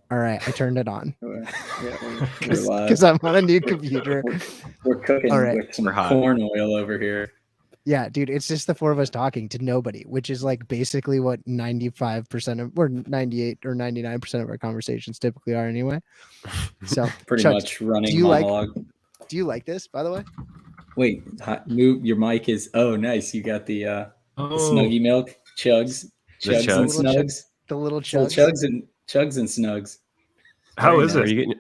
All right, I turned it on. We're Because live. I'm on a new computer. We're cooking All right. with some We're hot. corn oil over here. Yeah, dude, it's just the four of us talking to nobody, which is like basically what 95% of, or 98 or 99% of our conversations typically are anyway. So Pretty Chugs, much running do you monologue. do you like this, by the way? Wait, move your mic is nice. You got the Snuggie milk chugs, The chugs and chugs? snugs, The little little chugs. chugs and snugs. How Very is Are it? you getting?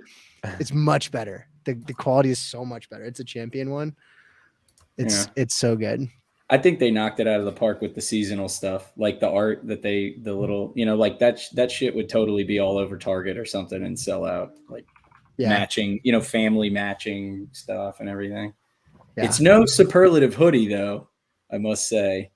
It's much better. The quality is so much better. It's a champion one. It's so good. I think they knocked it out of the park with the seasonal stuff, like the art that the little, like that shit would totally be all over Target or something and sell out, like matching, family matching stuff and everything. Yeah. It's no superlative hoodie though, I must say.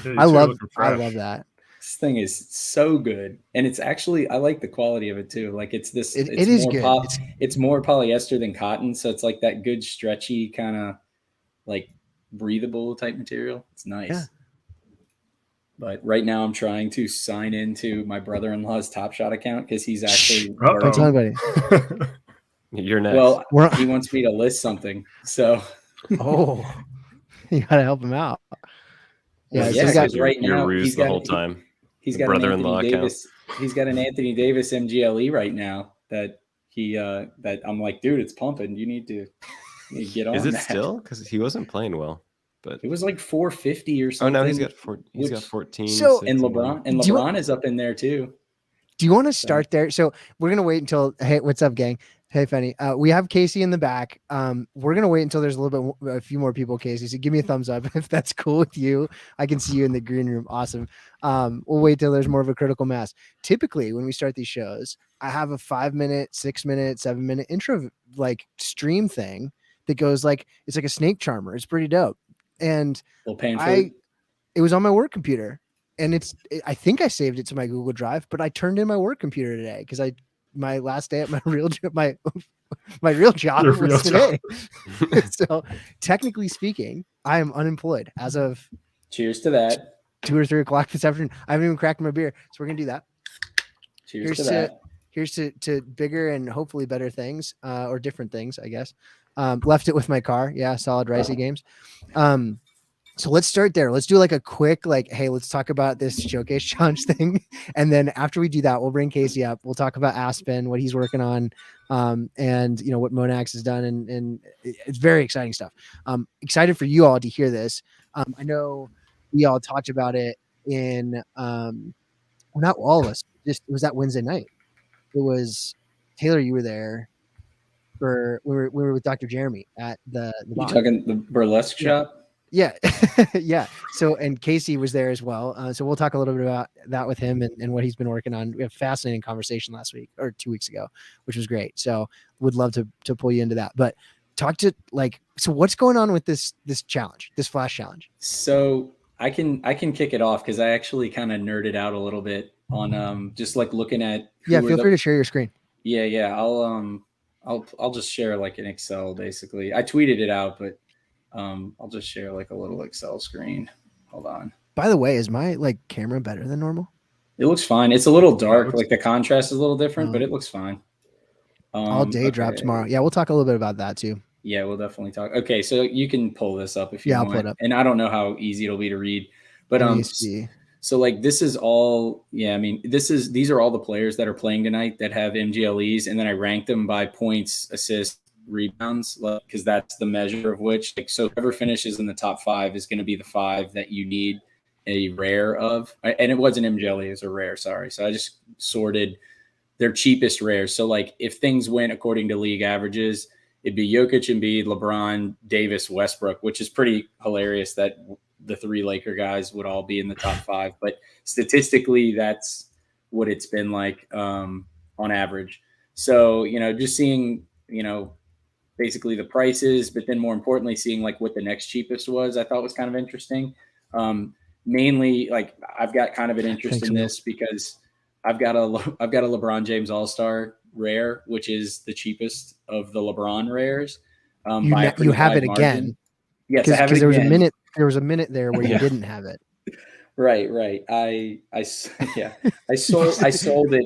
Dude, I too, love looking fresh. that. This thing is so good, and it's actually I like the quality of it too. Like it's this, It it's is more good. it's more polyester than cotton, so it's like that good stretchy kind of like breathable type material. It's nice. Yeah. But right now I'm trying to sign into my brother-in-law's Top Shot account because he's actually Don't tell working. anybody. You're next. Well, he wants me to list something, so Oh, you gotta help him out. yeah. so we Because got, right now ruse he's the got whole time. He's The got an brother-in-law Anthony account. Davis. He's got an Anthony Davis MGLE right now that that I'm like, dude, it's pumping. You need to get on. Is it that. still? Because he wasn't playing well. But it was like 450 or oh something. no, he's got 14. So- and LeBron is up in there too. do you want to start there? So we're gonna wait until. Hey, what's up, gang? Hey, Fenny. We have Casey in the back. We're gonna wait until there's a few more people. Casey, so give me a thumbs up if that's cool with you. I can see you in the green room. Awesome. We'll wait till there's more of a critical mass. Typically, when we start these shows, I have a 5-minute, 6-minute, 7-minute intro like stream thing that goes like it's like a snake charmer. It's pretty dope. And it was on my work computer, and I think I saved it to my Google Drive, but I turned in my work computer today because my last day at my real job, my real job was today. So technically speaking, I am unemployed as of cheers to that 2 or 3 o'clock this afternoon. I haven't even cracked my beer, so we're gonna do that. Cheers to that. Here's to bigger and hopefully better things, or different things, I guess. Left it with my car. Yeah, solid ricey games. So let's start there. Let's do like a quick, hey, let's talk about this showcase challenge thing. And then after we do that, we'll bring Casey up. We'll talk about Aspen, what he's working on, and what Monax has done. And it's very exciting stuff. Excited for you all to hear this. I know we all talked about it in, well, not all of us, just it was that Wednesday night. It was Taylor, you were there. We were with Dr. Jeremy at the You talking the burlesque shop? Yeah. Yeah. So, and Casey was there as well. So we'll talk a little bit about that with him and what he's been working on. We have a fascinating conversation last week or 2 weeks ago, which was great. So would love to pull you into that, but talk to so what's going on with this challenge, this flash challenge? So I can kick it off because I actually kind of nerded out a little bit on just like looking at. Yeah. Feel free to share your screen. Yeah. I'll just share like an Excel basically. I tweeted it out, but I'll just share like a little Excel screen. Hold on. By the way, is my camera better than normal? It looks fine. It's a little dark. Like the contrast is a little different, but it looks fine. All day drop tomorrow. Yeah, we'll talk a little bit about that too. Yeah, we'll definitely talk. Okay, so you can pull this up if you want. I'll pull it up. And I don't know how easy it'll be to read, but see. So like this is all. Yeah, I mean these are all the players that are playing tonight that have MGLEs, and then I ranked them by points, assists, rebounds, because that's the measure of which. So whoever finishes in the top 5 is going to be the 5 that you need a rare of, and it wasn't MGLE, it was a rare. Sorry, so I just sorted their cheapest rares. So like if things went according to league averages, it'd be Jokic, Embiid, LeBron, Davis, Westbrook, which is pretty hilarious that the 3 Laker guys would all be in the top 5. But statistically, that's what it's been like on average. So just seeing basically the prices, but then more importantly, seeing like what the next cheapest was, I thought was kind of interesting. Mainly, like I've got kind of an interest in this because I've got a LeBron James All-Star rare, which is the cheapest of the LeBron rares. You have it again. Yes, I have it again. There was a minute there where you didn't have it. Right. I sold it.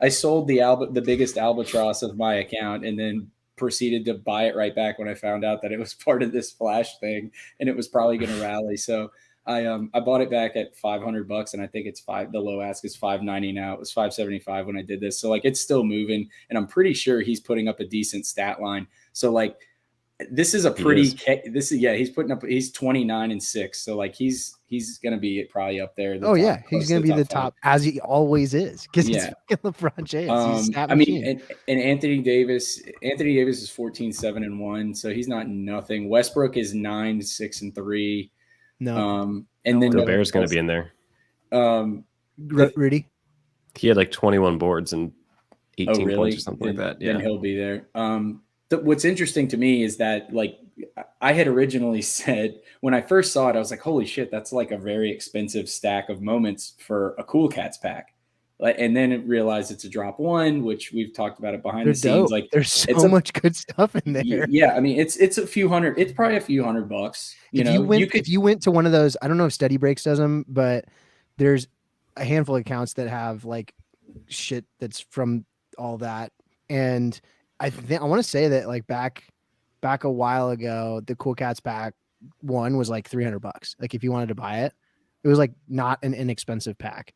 I sold the biggest albatross of my account, and then proceeded to buy it right back when I found out that it was part of this flash thing, and it was probably going to rally. So I bought it back at $500, and I think it's the low ask is $590 now. It was $575 when I did this, so like it's still moving, and I'm pretty sure he's putting up a decent stat line. So like this is a pretty he's 29-6, so like he's gonna be probably up there. He's gonna be the top as he always is, because he's LeBron James. I mean, and Anthony Davis is 14-7-1, so he's not nothing. Westbrook is 9-6-3. No, and then the Bears gonna be in there. Rudy, he had like 21 boards and 18 points or something like that. Yeah, then he'll be there. What's interesting to me is that, like, I had originally said when I first saw it, I was like, holy shit, that's like a very expensive stack of moments for a Cool Cats pack. And then it realized it's a drop one, which we've talked about it behind the scenes. Like, there's so much good stuff in there. Yeah, I mean, it's a few hundred. It's probably a few $100. If you went to one of those, I don't know if Steady Breaks does them, but there's a handful of accounts that have like shit that's from all that. And I want to say that like back a while ago, the Cool Cats pack one was like $300. Like if you wanted to buy it, it was like not an inexpensive pack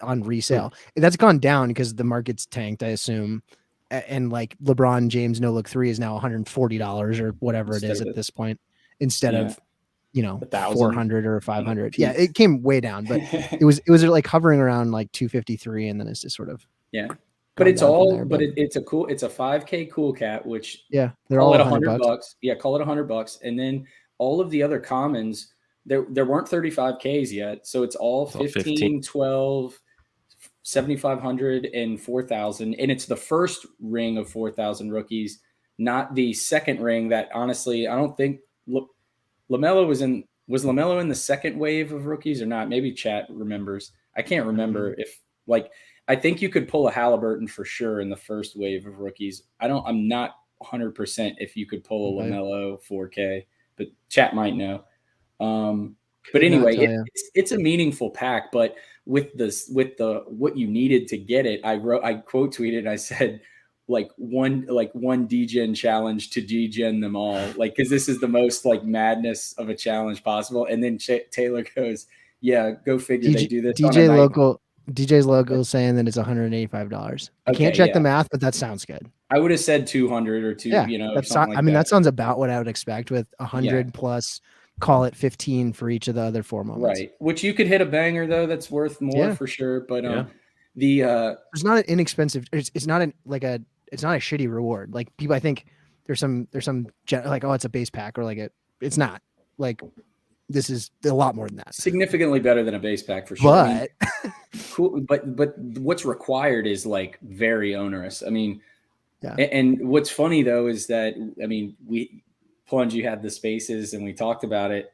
on resale. That's gone down because the market's tanked, I assume. And like LeBron James No Look 3 is now $140 or whatever it is at this point, instead of 400 or 500. Yeah, it came way down, but it was like hovering around like 253, and then it's just sort of But it's all, but it's a 5K Cool Cat, which they're all $100. Yeah, call it $100, and then all of the other commons, there weren't 35Ks yet, so it's all 15, 12, 7,500, and 4,000, and it's the first ring of 4,000 rookies, not the second ring. That honestly, I don't think LaMelo was LaMelo in the second wave of rookies or not? Maybe chat remembers. I can't remember if like. I think you could pull a Halliburton for sure in the first wave of rookies. I'm not 100% if you could pull a LaMelo 4K, but chat might know. But anyway, it's a meaningful pack. But with what you needed to get it, I quote tweeted. I said like one DGen challenge to DGen them all, like, because this is the most like madness of a challenge possible. And then Taylor goes, "Yeah, go figure. They do this." DJ's logo saying that it's $185. I can't check the math, but that sounds good. I would have said 200 or two. That sounds about what I would expect with 100 plus. Call it 15 for each of the other 4 moments. Right. Which you could hit a banger though. That's worth more for sure. But it's not an inexpensive. It's not a shitty reward. Like people, I think there's some like, oh, it's a base pack, or like it's not like. This is a lot more than that. Significantly better than a base pack for sure. But cool. But what's required is like very onerous. I mean, and what's funny though is that, I mean, Plunge, you had the spaces and we talked about it.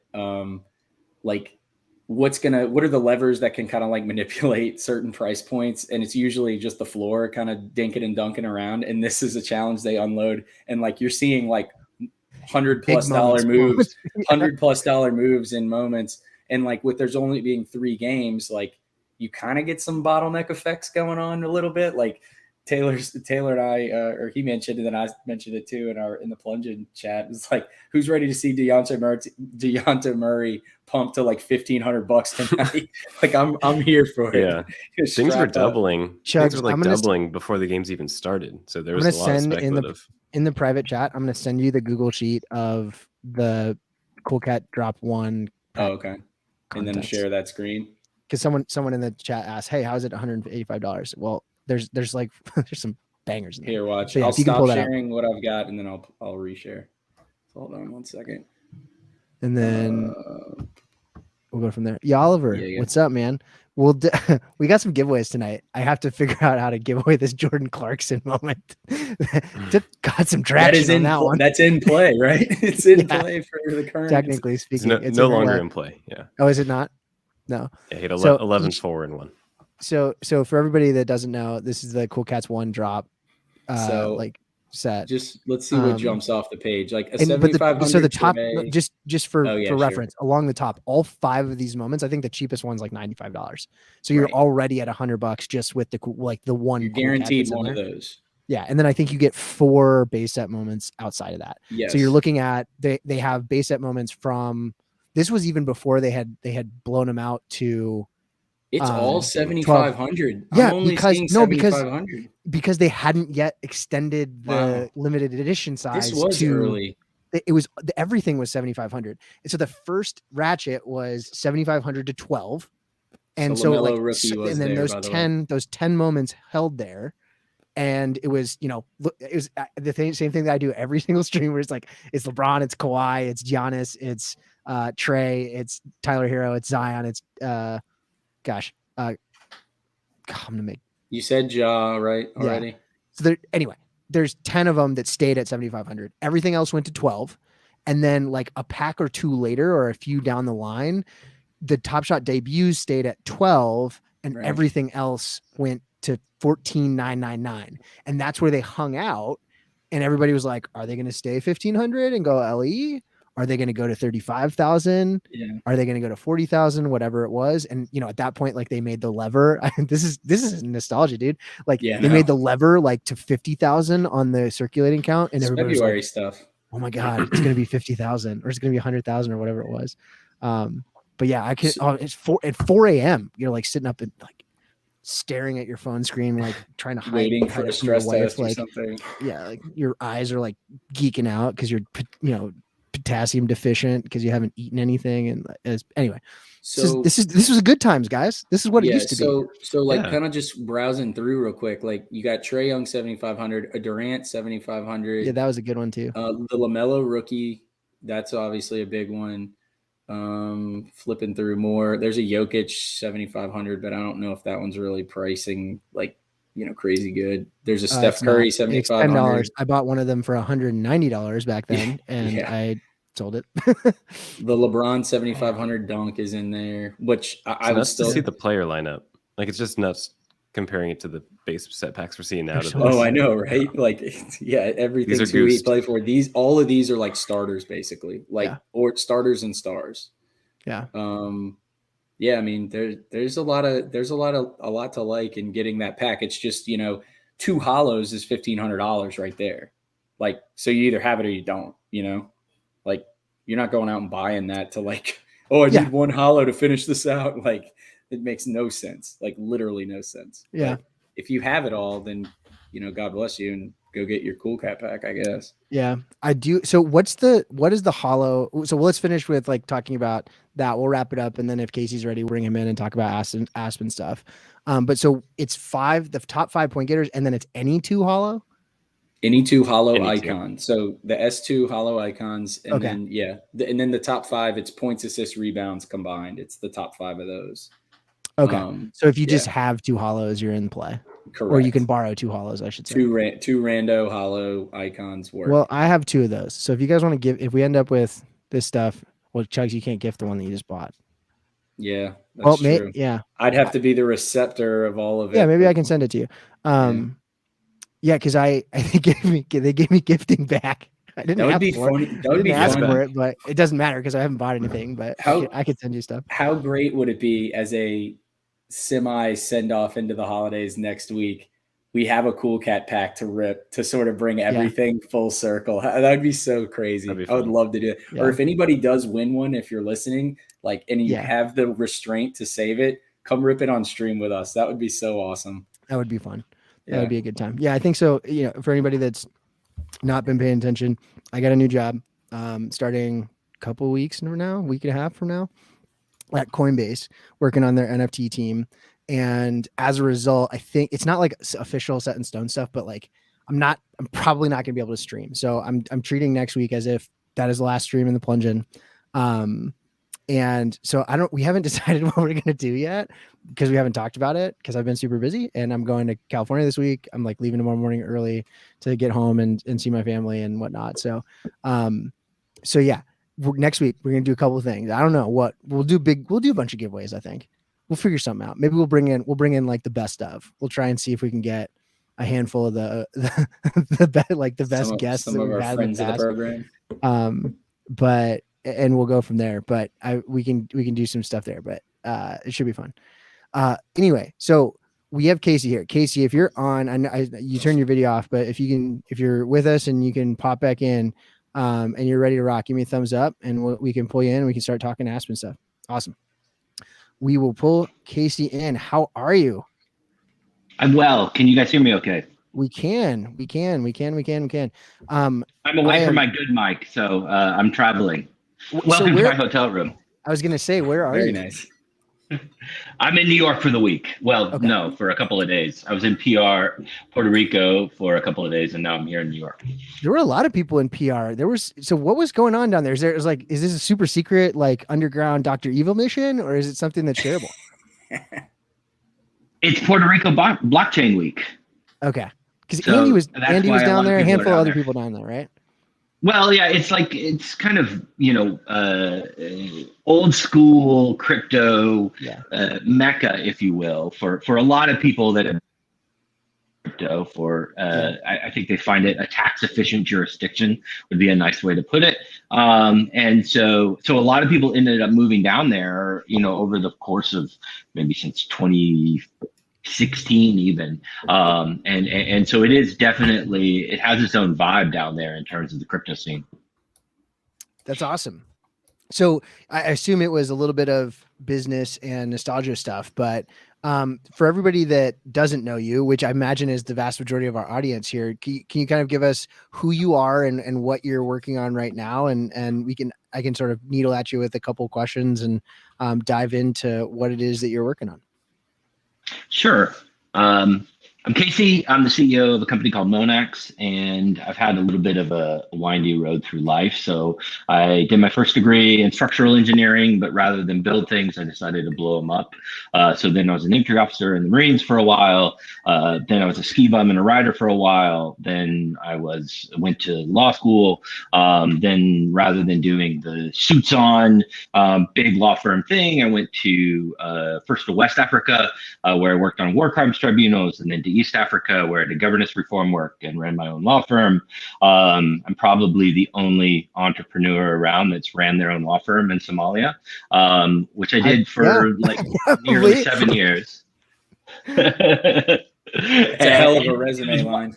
Like what are the levers that can kind of like manipulate certain price points? And it's usually just the floor kind of dinking and dunking around. And this is a challenge they unload. And like, you're seeing like $100+ moves, $100+ moves in moments. And like there's only being 3 games, like you kind of get some bottleneck effects going on a little bit. Like Taylor and I, or he mentioned, and then I mentioned it too in the Plungeon chat. It's like, who's ready to see Dejounte Murray pumped to like $1,500 tonight? Like I'm here for it. Yeah, things were doubling. Things were like doubling before the games even started. So there was a lot of speculative. In the private chat, I'm going to send you the Google sheet of the Cool Cat drop 1. Oh, okay. And then share that screen. Because someone in the chat asked, "Hey, how is it $185?" Well, there's some bangers in there. Here, watch. So, I'll stop sharing what I've got, and then I'll reshare. So hold on 1 second. And then we'll go from there. Yeah, Oliver, what's up, man? We got some giveaways tonight. I have to figure out how to give away this Jordan Clarkson moment. Got some traction on that one. That's in play, right? It's in play for the current. Technically speaking, it's no longer in play. Yeah. Oh, is it not? No. Yeah, he had 11-4 and 1. So for everybody that doesn't know, this is the Cool Cats 1 drop. set. Let's see what jumps off the page. Like a but 7,500. so the top, tray. just for reference, along the top, all 5 of these moments, I think the cheapest one's like $95. So you're already at $100 just with the one. You're guaranteed one of those. Yeah, and then I think you get 4 base set moments outside of that. Yes. So you're looking at they have base set moments from, this was even before they had blown them out to. It's all 7,500. Yeah, I'm only seeing 7,500 because they hadn't yet extended the limited edition size. This was early. It was, everything was 7,500, and so the first ratchet was 7,500 to 12, and so like, and then those 10 moments held there. And it was, it was same thing that I do every single stream, where it's like, it's LeBron, it's Kawhi, it's Giannis, it's Trey, it's Tyler Hero, it's Zion, it's I'm gonna make. You said Ja right already. Yeah. So anyway, there's 10 of them that stayed at 7,500. Everything else went to 12, and then like a pack or 2 later, or a few down the line, the Top Shot debuts stayed at 12, and everything else went to 14,999, and that's where they hung out. And everybody was like, are they going to stay 1,500 and go LE? Are they going to go to 35,000? Yeah. Are they going to go to 40,000? Whatever it was. And at that point, like, they made the lever. This is nostalgia, dude. Like, they made the lever like to 50,000 on the circulating count, and everybody was February like, stuff. Oh my god, it's going to be 50,000, or it's going to be 100,000, or whatever it was. But yeah, I can. It's 4 a.m. You're like sitting up and like staring at your phone screen, like trying to waiting for a stress test or something. Yeah, like your eyes are like geeking out because you're potassium deficient because you haven't eaten anything. And anyway, so this was a good times, guys. This is what it used to be. So like kind of just browsing through real quick, like you got Trae Young 7,500, a Durant 7,500. Yeah, that was a good one too. The LaMelo rookie, that's obviously a big one. Flipping through more, there's a Jokic 7,500, but I don't know if that one's really pricing like crazy good. There's a Steph Curry 7,500. I bought one of them for $190 back then, and I sold it. The LeBron 7,500 dunk is in there, which I would still see the player lineup. Like, it's just nuts comparing it to the base set packs we're seeing now. I know, right? Like, yeah, everything to play for. All of these are like starters, basically, or starters and stars. Yeah. Yeah. I mean, there's a lot to like in getting that pack. It's just 2 hollows is $1,500 right there. Like, so you either have it or you don't. Like, you're not going out and buying that to like, I need 1 hollow to finish this out. Like, it makes no sense, like literally no sense. Yeah. But if you have it all, then, God bless you, and go get your cool cat pack, I guess. Yeah, I do. So what is the hollow? So let's finish with like talking about that. We'll wrap it up. And then if Casey's ready, we'll bring him in and talk about Aspen stuff. But so it's the top 5 point getters, and then it's any 2 hollow. Any 2 hollow icons. So the S2 hollow icons, and then and then the top 5, it's points, assists, rebounds combined. It's the top 5 of those. Okay. So if you just have 2 hollows, you're in play. Correct. Or you can borrow 2 hollows, I should say. 2 rando hollow icons work. Well, I have 2 of those. So if you guys want to if we end up with this stuff, well, Chugs, you can't gift the one that you just bought. Yeah. That's true. I'd have to be the receptor of all of it. Yeah, maybe I can send it to you. Yeah, because I think they gave me gifting back. I didn't ask for it. That would be ask for it, but it doesn't matter because I haven't bought anything. But I could send you stuff. How great would it be as a semi send off into the holidays next week? We have a cool cat pack to rip to sort of bring everything full circle. That would be so crazy. I would love to do it. Yeah. Or if anybody does win one, if you're listening, and you have the restraint to save it, come rip it on stream with us. That would be so awesome. That would be fun. That would be a good time. Yeah, I think so. For anybody that's not been paying attention, I got a new job starting a couple of weeks from now, week and a half from now, at Coinbase, working on their NFT team. And as a result, I think it's not like official set in stone stuff, but like I'm probably not gonna be able to stream. So I'm treating next week as if that is the last stream in the Plungeon. And so we haven't decided what we're going to do yet because we haven't talked about it because I've been super busy and I'm going to California this week. I'm like leaving tomorrow morning early to get home and see my family and whatnot. So, next week we're going to do a couple of things. I don't know what we'll do. We'll do a bunch of giveaways. I think we'll figure something out. Maybe we'll bring in like the best of, we'll try and see if we can get a handful of the best guests that we've had in the past. But and we'll go from there. But we can do some stuff there. But it should be fun. Anyway, so we have Casey here. Casey, if you're on, you turn your video off, but if you're with us and you can pop back in, and you're ready to rock, give me a thumbs up, and we can pull you in. And we can start talking Aspen stuff. Awesome. We will pull Casey in. How are you? I'm well. Can you guys hear me okay? We can. I'm away from my good mic, so I'm traveling. Welcome to my hotel room. I was going to say, where are you? Very nice. I'm in New York for the week. Well, no, for a couple of days. I was in PR, Puerto Rico for a couple of days, and now I'm here in New York. There were a lot of people in PR. So what was going on down there? Is this a super secret, like underground Dr. Evil mission, or is it something that's shareable? It's Puerto Rico blockchain week. Okay. Because Andy was down there, a handful of other people down there, right? Well, yeah, it's kind of, old school crypto mecca, if you will, for a lot of people that have crypto I think they find it a tax efficient jurisdiction would be a nice way to put it. And so a lot of people ended up moving down there, over the course of maybe since 2016 even. And so it is definitely, it has its own vibe down there in terms of the crypto scene. That's awesome. So I assume it was a little bit of business and nostalgia stuff, but for everybody that doesn't know you, which I imagine is the vast majority of our audience here, can you kind of give us who you are and what you're working on right now? And I can sort of needle at you with a couple of questions and dive into what it is that you're working on. Sure. I'm Casey. I'm the CEO of a company called Monax, and I've had a little bit of a windy road through life. So I did my first degree in structural engineering, but rather than build things, I decided to blow them up. So then I was an infantry officer in the Marines for a while. Then I was a ski bum and a rider for a while. Then I went to law school. Then rather than doing the suits on big law firm thing, I went to first to West Africa, where I worked on war crimes tribunals, and then to East Africa, where I did governance reform work and ran my own law firm. I'm probably the only entrepreneur around that's ran their own law firm in Somalia, which I did for nearly 7 years. It's a hell of a resume line.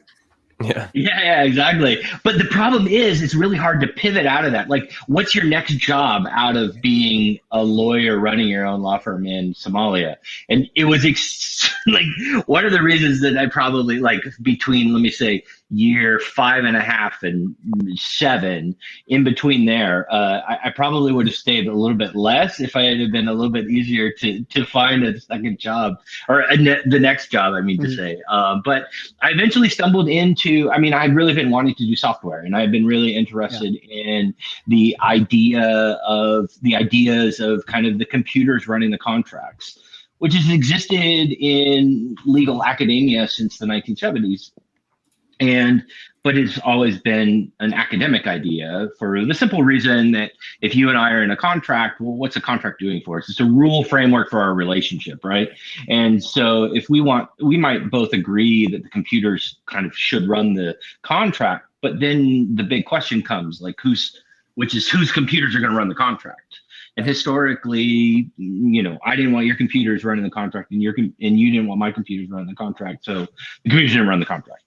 Yeah, exactly. But the problem is, it's really hard to pivot out of that. Like, what's your next job out of being a lawyer running your own law firm in Somalia? And it was one of the reasons that I probably between, let me say, year 5.5 and 7, in between there, I probably would have stayed a little bit less if I had been a little bit easier to find a second job, or the next job, I mean to say. But I eventually stumbled into, I had really been wanting to do software, and I've been really interested in the ideas of kind of the computers running the contracts, which has existed in legal academia since the 1970s. But it's always been an academic idea, for the simple reason that if you and I are in a contract, well, what's a contract doing for us? It's a rule framework for our relationship, right? And so if we might both agree that the computers kind of should run the contract, but then the big question comes, whose computers are going to run the contract? And historically, I didn't want your computers running the contract, and you didn't want my computers running the contract. So the computers didn't run the contract.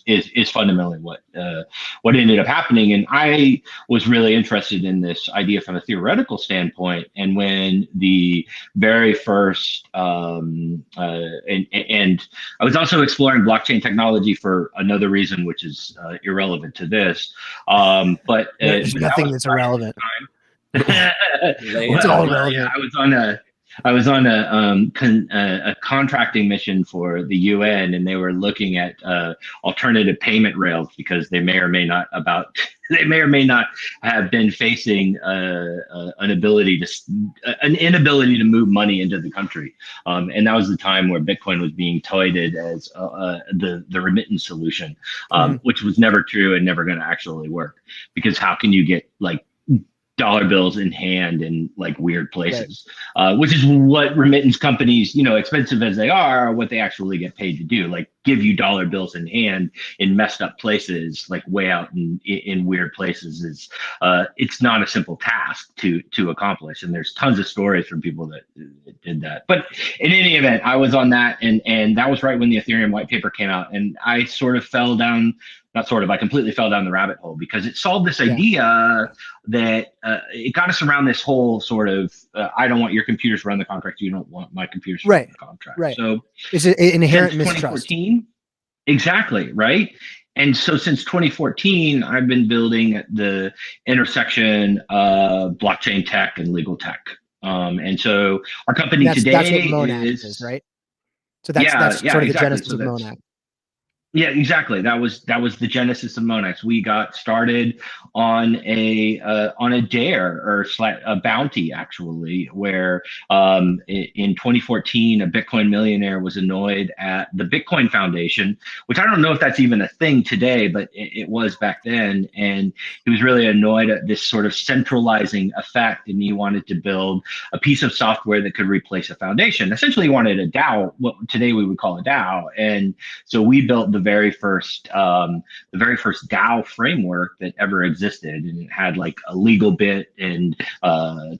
It's fundamentally what ended up happening. And I was really interested in this idea from a theoretical standpoint. And when the very first, and I was also exploring blockchain technology for another reason, which is irrelevant to this. But there's nothing that's irrelevant. It's all relevant. I was on a contracting mission for the UN, and they were looking at alternative payment rails because they may or may not have been facing an inability to move money into the country, and that was the time where Bitcoin was being touted as the remittance solution, which was never true and never going to actually work, because how can you get dollar bills in hand in like weird places, which is what remittance companies, expensive as they are, what they actually get paid to do, like give you dollar bills in hand in messed up places, like way out in weird places. Is it's not a simple task to accomplish, and there's tons of stories from people that did that. But in any event, I was on that, and that was right when the Ethereum white paper came out, and I sort of fell down. Not sort of, I completely fell down the rabbit hole because it solved this idea that it got us around this whole sort of, I don't want your computers to run the contract. You don't want my computers to run the contract. Right. So it's an inherent mistrust. 2014, exactly, right? And so since 2014, I've been building at the intersection of blockchain tech and legal tech. And so our company today that's what Monax is, right? So that's sort of the genesis of Monax. Yeah, exactly. That was the genesis of Monax. We got started on a dare or a bounty, actually, where in 2014 a Bitcoin millionaire was annoyed at the Bitcoin Foundation, which I don't know if that's even a thing today, but it was back then. And he was really annoyed at this sort of centralizing effect, and he wanted to build a piece of software that could replace a foundation. Essentially, he wanted a DAO, what today we would call a DAO. And so we built the very first DAO framework that ever existed, and it had like a legal bit and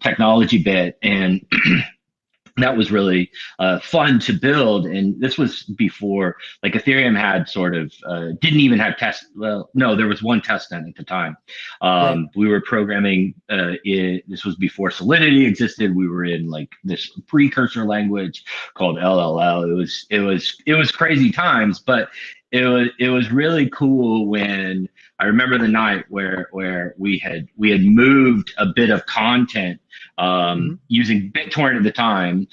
technology bit, and that was really fun to build. And this was before, like, Ethereum had sort of didn't even have test. Well, no, there was one testnet at the time. We were programming. This was before Solidity existed. We were in like this precursor language called LLL. It was crazy times, but it was really cool when I remember the night where we had moved a bit of content using BitTorrent at the time,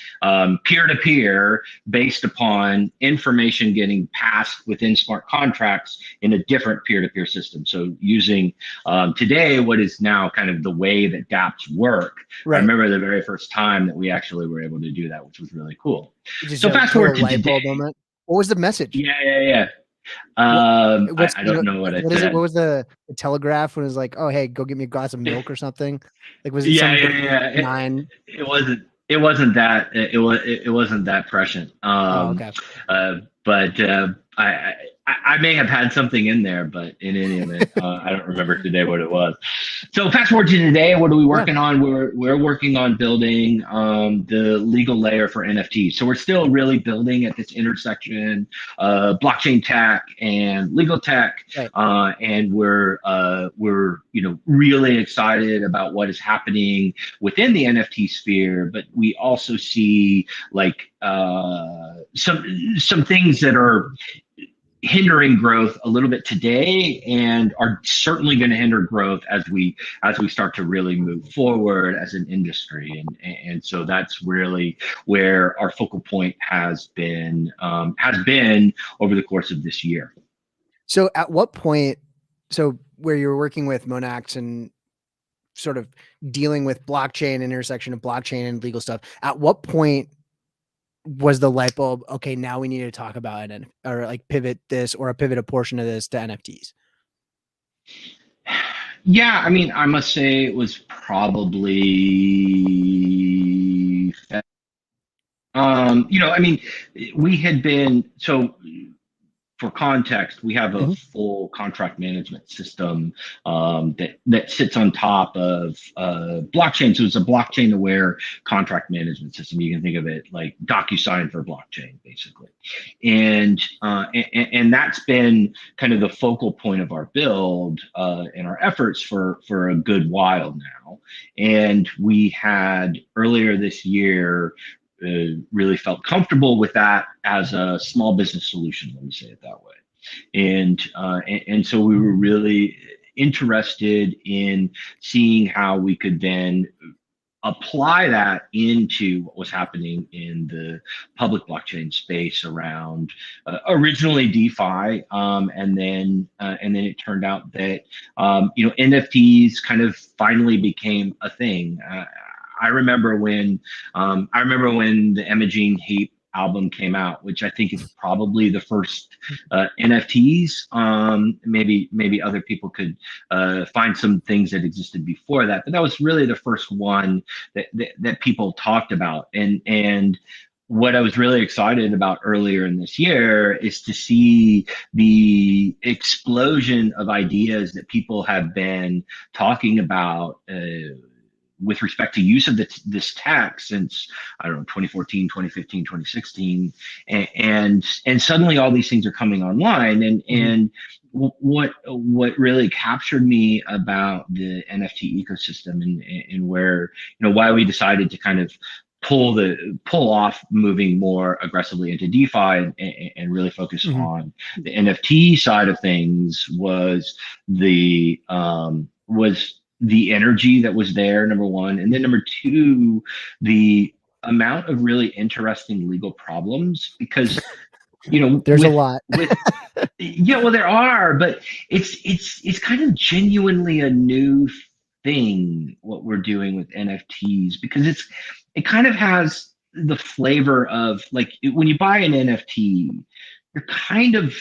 peer-to-peer, based upon information getting passed within smart contracts in a different peer-to-peer system. So using today what is now kind of the way that dApps work. I remember the very first time that we actually were able to do that, which was really cool. So fast forward to today. What was the message? Yeah. I don't know what I said. What was the Telegraph when it was like, oh, hey, go get me a glass of milk or something? Like, was it It wasn't. It wasn't that. It wasn't that prescient. Okay. But I may have had something in there, but in any event, I don't remember today what it was. So fast forward to today, what are we working on? We're working on building the legal layer for NFTs. So we're still really building at this intersection of blockchain tech and legal tech, and we're really excited about what is happening within the NFT sphere. But we also see like some things that are hindering growth a little bit today, and are certainly going to hinder growth as we start to really move forward as an industry. And so that's really where our focal point has been over the course of this year. So at what point, where you're working with Monax and sort of dealing with blockchain, intersection of blockchain and legal stuff, at what point was the light bulb, okay, now we need to talk about it, or like pivot a portion of this to NFTs? Yeah, I mean, I must say it was probably, we had been, so for context, we have a full contract management system that sits on top of blockchain. So it's a blockchain-aware contract management system. You can think of it like DocuSign for blockchain, basically. And that's been kind of the focal point of our build and our efforts for a good while now. And we had earlier this year really felt comfortable with that as a small business solution, let me say it that way. And so we were really interested in seeing how we could then apply that into what was happening in the public blockchain space around originally DeFi, and then it turned out that NFTs kind of finally became a thing. I remember when the Imaging Heap album came out, which I think is probably the first NFTs. Maybe other people could find some things that existed before that, but that was really the first one that people talked about. And what I was really excited about earlier in this year is to see the explosion of ideas that people have been talking about with respect to use of this tech since, I don't know, 2014, 2015, 2016. And suddenly all these things are coming online. And what really captured me about the NFT ecosystem and where, why we decided to kind of pull off moving more aggressively into DeFi and really focus on the NFT side of things was the energy that was there, number one, and then number two, the amount of really interesting legal problems, because there's a lot. Well, there are, but it's kind of genuinely a new thing what we're doing with NFTs, because it kind of has the flavor of, like, when you buy an NFT, you're kind of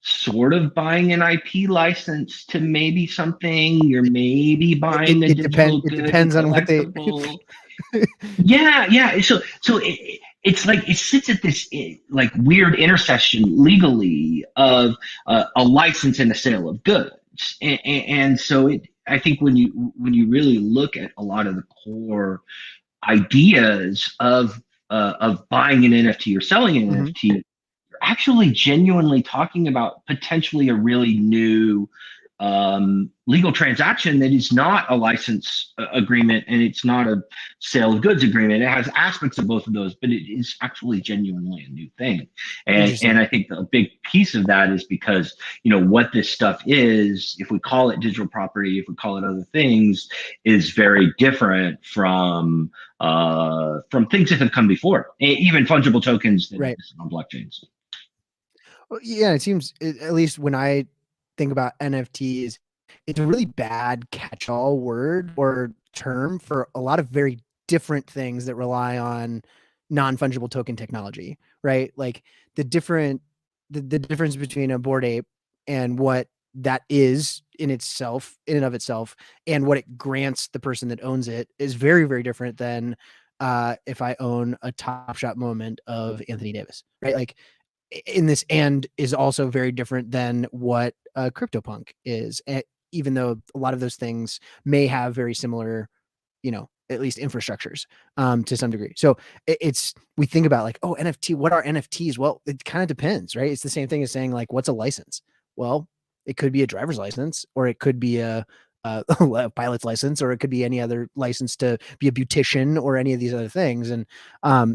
sort of buying an IP license to maybe something. You're maybe buying a digital good. It depends on what they. Yeah. So it's like it sits at this like weird intersection legally of a license and a sale of goods, and so I think when you really look at a lot of the core ideas of buying an NFT or selling an NFT, you're actually genuinely talking about potentially a really new legal transaction that is not a license agreement, and it's not a sale of goods agreement. It has aspects of both of those, but it is actually genuinely a new thing. And I think the big piece of that is because, what this stuff is, if we call it digital property, if we call it other things, is very different from things that have come before, even fungible tokens that exist on blockchains. Well, yeah, it seems, at least when I think about NFTs, it's a really bad catch-all word or term for a lot of very different things that rely on non-fungible token technology, right? Like the difference between a Bored Ape and what that is in and of itself, and what it grants the person that owns it is very, very different than if I own a Top Shot moment of Anthony Davis, right? Like, in this, and is also very different than what CryptoPunk is, even though a lot of those things may have very similar, at least infrastructures to some degree. So we think about like, oh, NFT, what are NFTs? Well, it kind of depends, right? It's the same thing as saying like, what's a license? Well, it could be a driver's license, or it could be a pilot's license, or it could be any other license to be a beautician, or any of these other things. And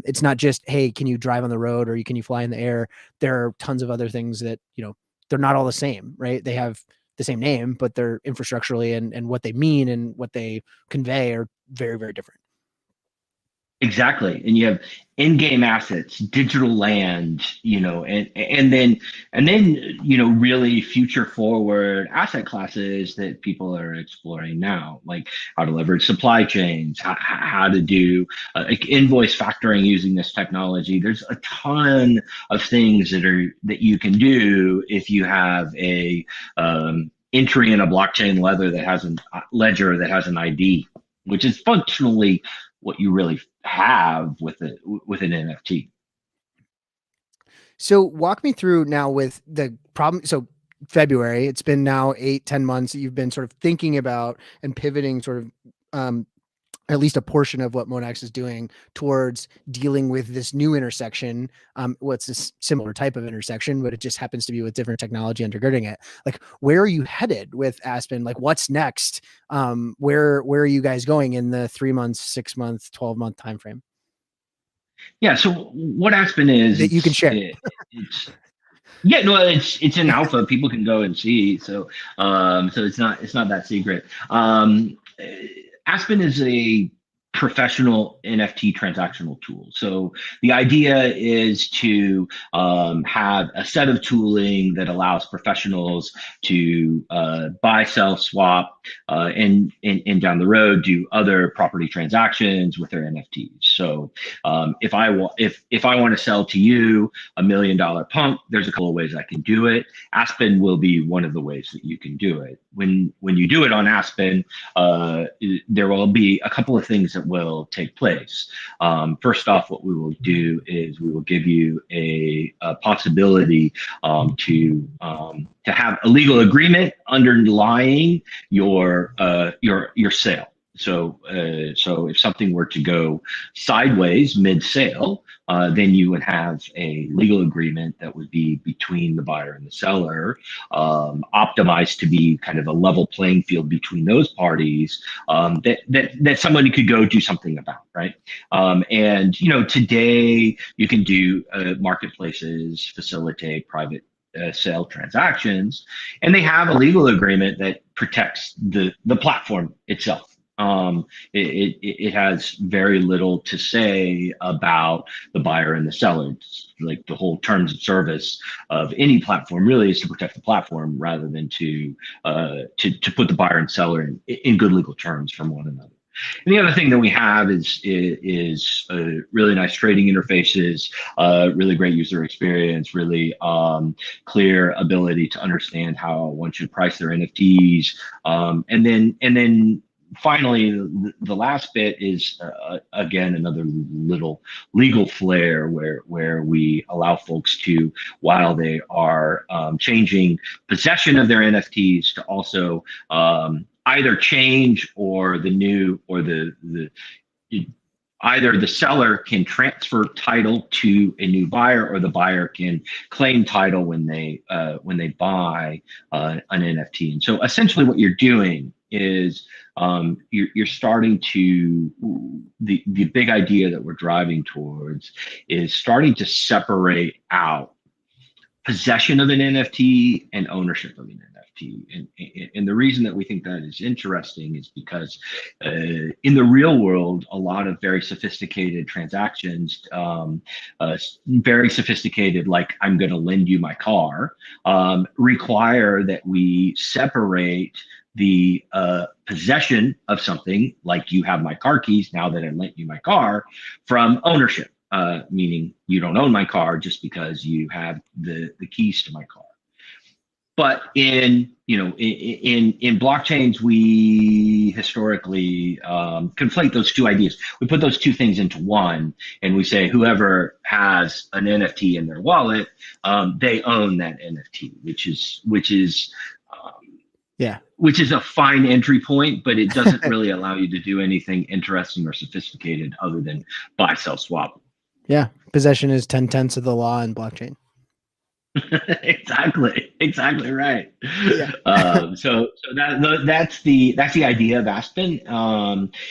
it's not just, hey, can you drive on the road, or can you fly in the air? There are tons of other things that, they're not all the same, right? They have the same name, but they're infrastructurally and what they mean and what they convey are very, very different. Exactly. And you have in-game assets, digital land, and then, really future forward asset classes that people are exploring now, like how to leverage supply chains, how to do like invoice factoring using this technology. There's a ton of things that you can do if you have a entry in a blockchain ledger that has an ID, which is functionally what you really have with an NFT. So walk me through now with the problem. So February, it's been now 8-10 months that you've been sort of thinking about and pivoting sort of at least a portion of what Monex is doing towards dealing with this new intersection. What's this similar type of intersection, but it just happens to be with different technology undergirding it. Like, where are you headed with Aspen? Like, what's next? Where are you guys going in the 3 months, 6 months, 12-month timeframe? Yeah. So what Aspen is that you can share. It's in alpha. People can go and see. So it's not that secret. Aspen is a professional NFT transactional tool. So the idea is to have a set of tooling that allows professionals to buy, sell, swap, and down the road do other property transactions with their NFTs. So if I want to sell to you $1 million pump, there's a couple of ways I can do it. Aspen will be one of the ways that you can do it. When you do it on Aspen, there will be a couple of things that will take place. First off, what we will do is we will give you a possibility to have a legal agreement underlying your sale. So if something were to go sideways mid-sale, then you would have a legal agreement that would be between the buyer and the seller, optimized to be kind of a level playing field between those parties, that somebody could go do something about, right? And today you can do marketplaces facilitate private sale transactions, and they have a legal agreement that protects the platform itself. It has very little to say about the buyer and the seller. It's like the whole terms of service of any platform really is to protect the platform rather than to put the buyer and seller in good legal terms from one another. And the other thing that we have is really nice trading interfaces, really great user experience, really clear ability to understand how one should price their NFTs, and then finally, the last bit is again another little legal flair where we allow folks to, while they are changing possession of their NFTs, to also either change or either the seller can transfer title to a new buyer, or the buyer can claim title when they buy an NFT. And so essentially what you're doing is you're starting to, the big idea that we're driving towards is starting to separate out possession of an NFT and ownership of an NFT. And the reason that we think that is interesting is because in the real world, a lot of very sophisticated transactions, very sophisticated, like I'm going to lend you my car, require that we separate the possession of something, like you have my car keys now that I lent you my car, from ownership. Meaning you don't own my car just because you have the keys to my car. But in blockchains, we historically conflate those two ideas. We put those two things into one, and we say whoever has an NFT in their wallet, they own that NFT, which is a fine entry point, but it doesn't really allow you to do anything interesting or sophisticated other than buy, sell, swap. Yeah, possession is 10/10 of the law in blockchain. Exactly right. Yeah. So that's the idea of Aspen,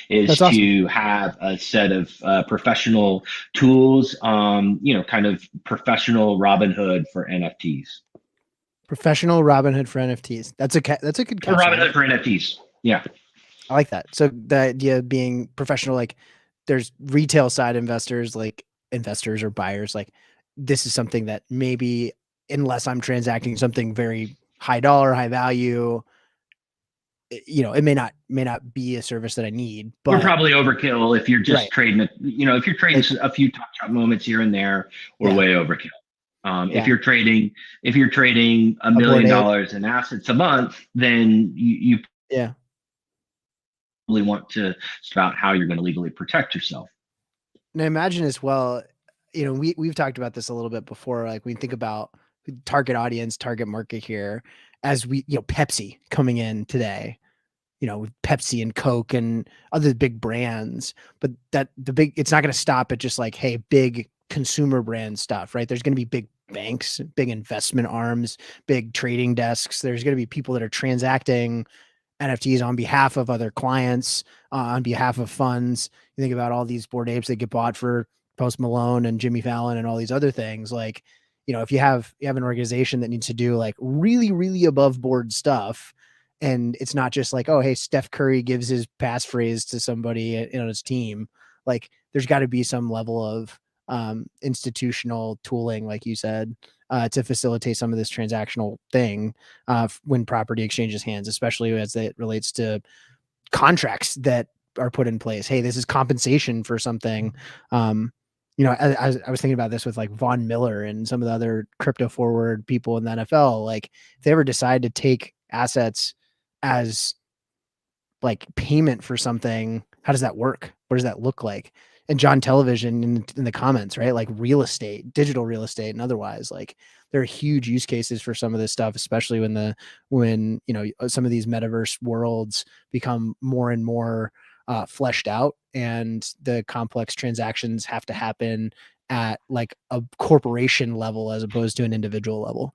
is that's awesome. to have a set of professional tools, kind of professional Robinhood for NFTs. Professional Robinhood for NFTs. That's a good catch. Robinhood for NFTs. Yeah, I like that. So the idea of being professional, like there's retail side investors, like investors or buyers, like this is something that maybe, unless I'm transacting something very high dollar, high value, it may not be a service that I need. But we're probably overkill if you're just trading it. If you're trading a few top moments here and there, we're way overkill. If you're trading $1 million in assets a month, then you probably want to about how you're going to legally protect yourself. And I imagine as well, we've talked about this a little bit before. Like we think about target audience, target market here, as we, Pepsi coming in today, with Pepsi and Coke and other big brands, but it's not going to stop at just like, hey, big consumer brand stuff, right? There's going to be big banks, big investment arms, big trading desks. There's going to be people that are transacting NFTs on behalf of other clients, on behalf of funds. You think about all these Bored Apes that get bought for Post Malone and Jimmy Fallon and all these other things. Like, if you have an organization that needs to do like really, really above board stuff, and it's not just like, oh, hey, Steph Curry gives his passphrase to somebody on his team. Like, there's got to be some level of institutional tooling, like you said, to facilitate some of this transactional thing when property exchanges hands, especially as it relates to contracts that are put in place. Hey, this is compensation for something. You know, I was thinking about this with like Von Miller and some of the other crypto forward people in the NFL. Like, if they ever decide to take assets as like payment for something, how does that work? What does that look like? And John Television in the comments, right? Like real estate, digital real estate, and otherwise, like there are huge use cases for some of this stuff, especially when you know some of these metaverse worlds become more and more fleshed out, and the complex transactions have to happen at like a corporation level as opposed to an individual level.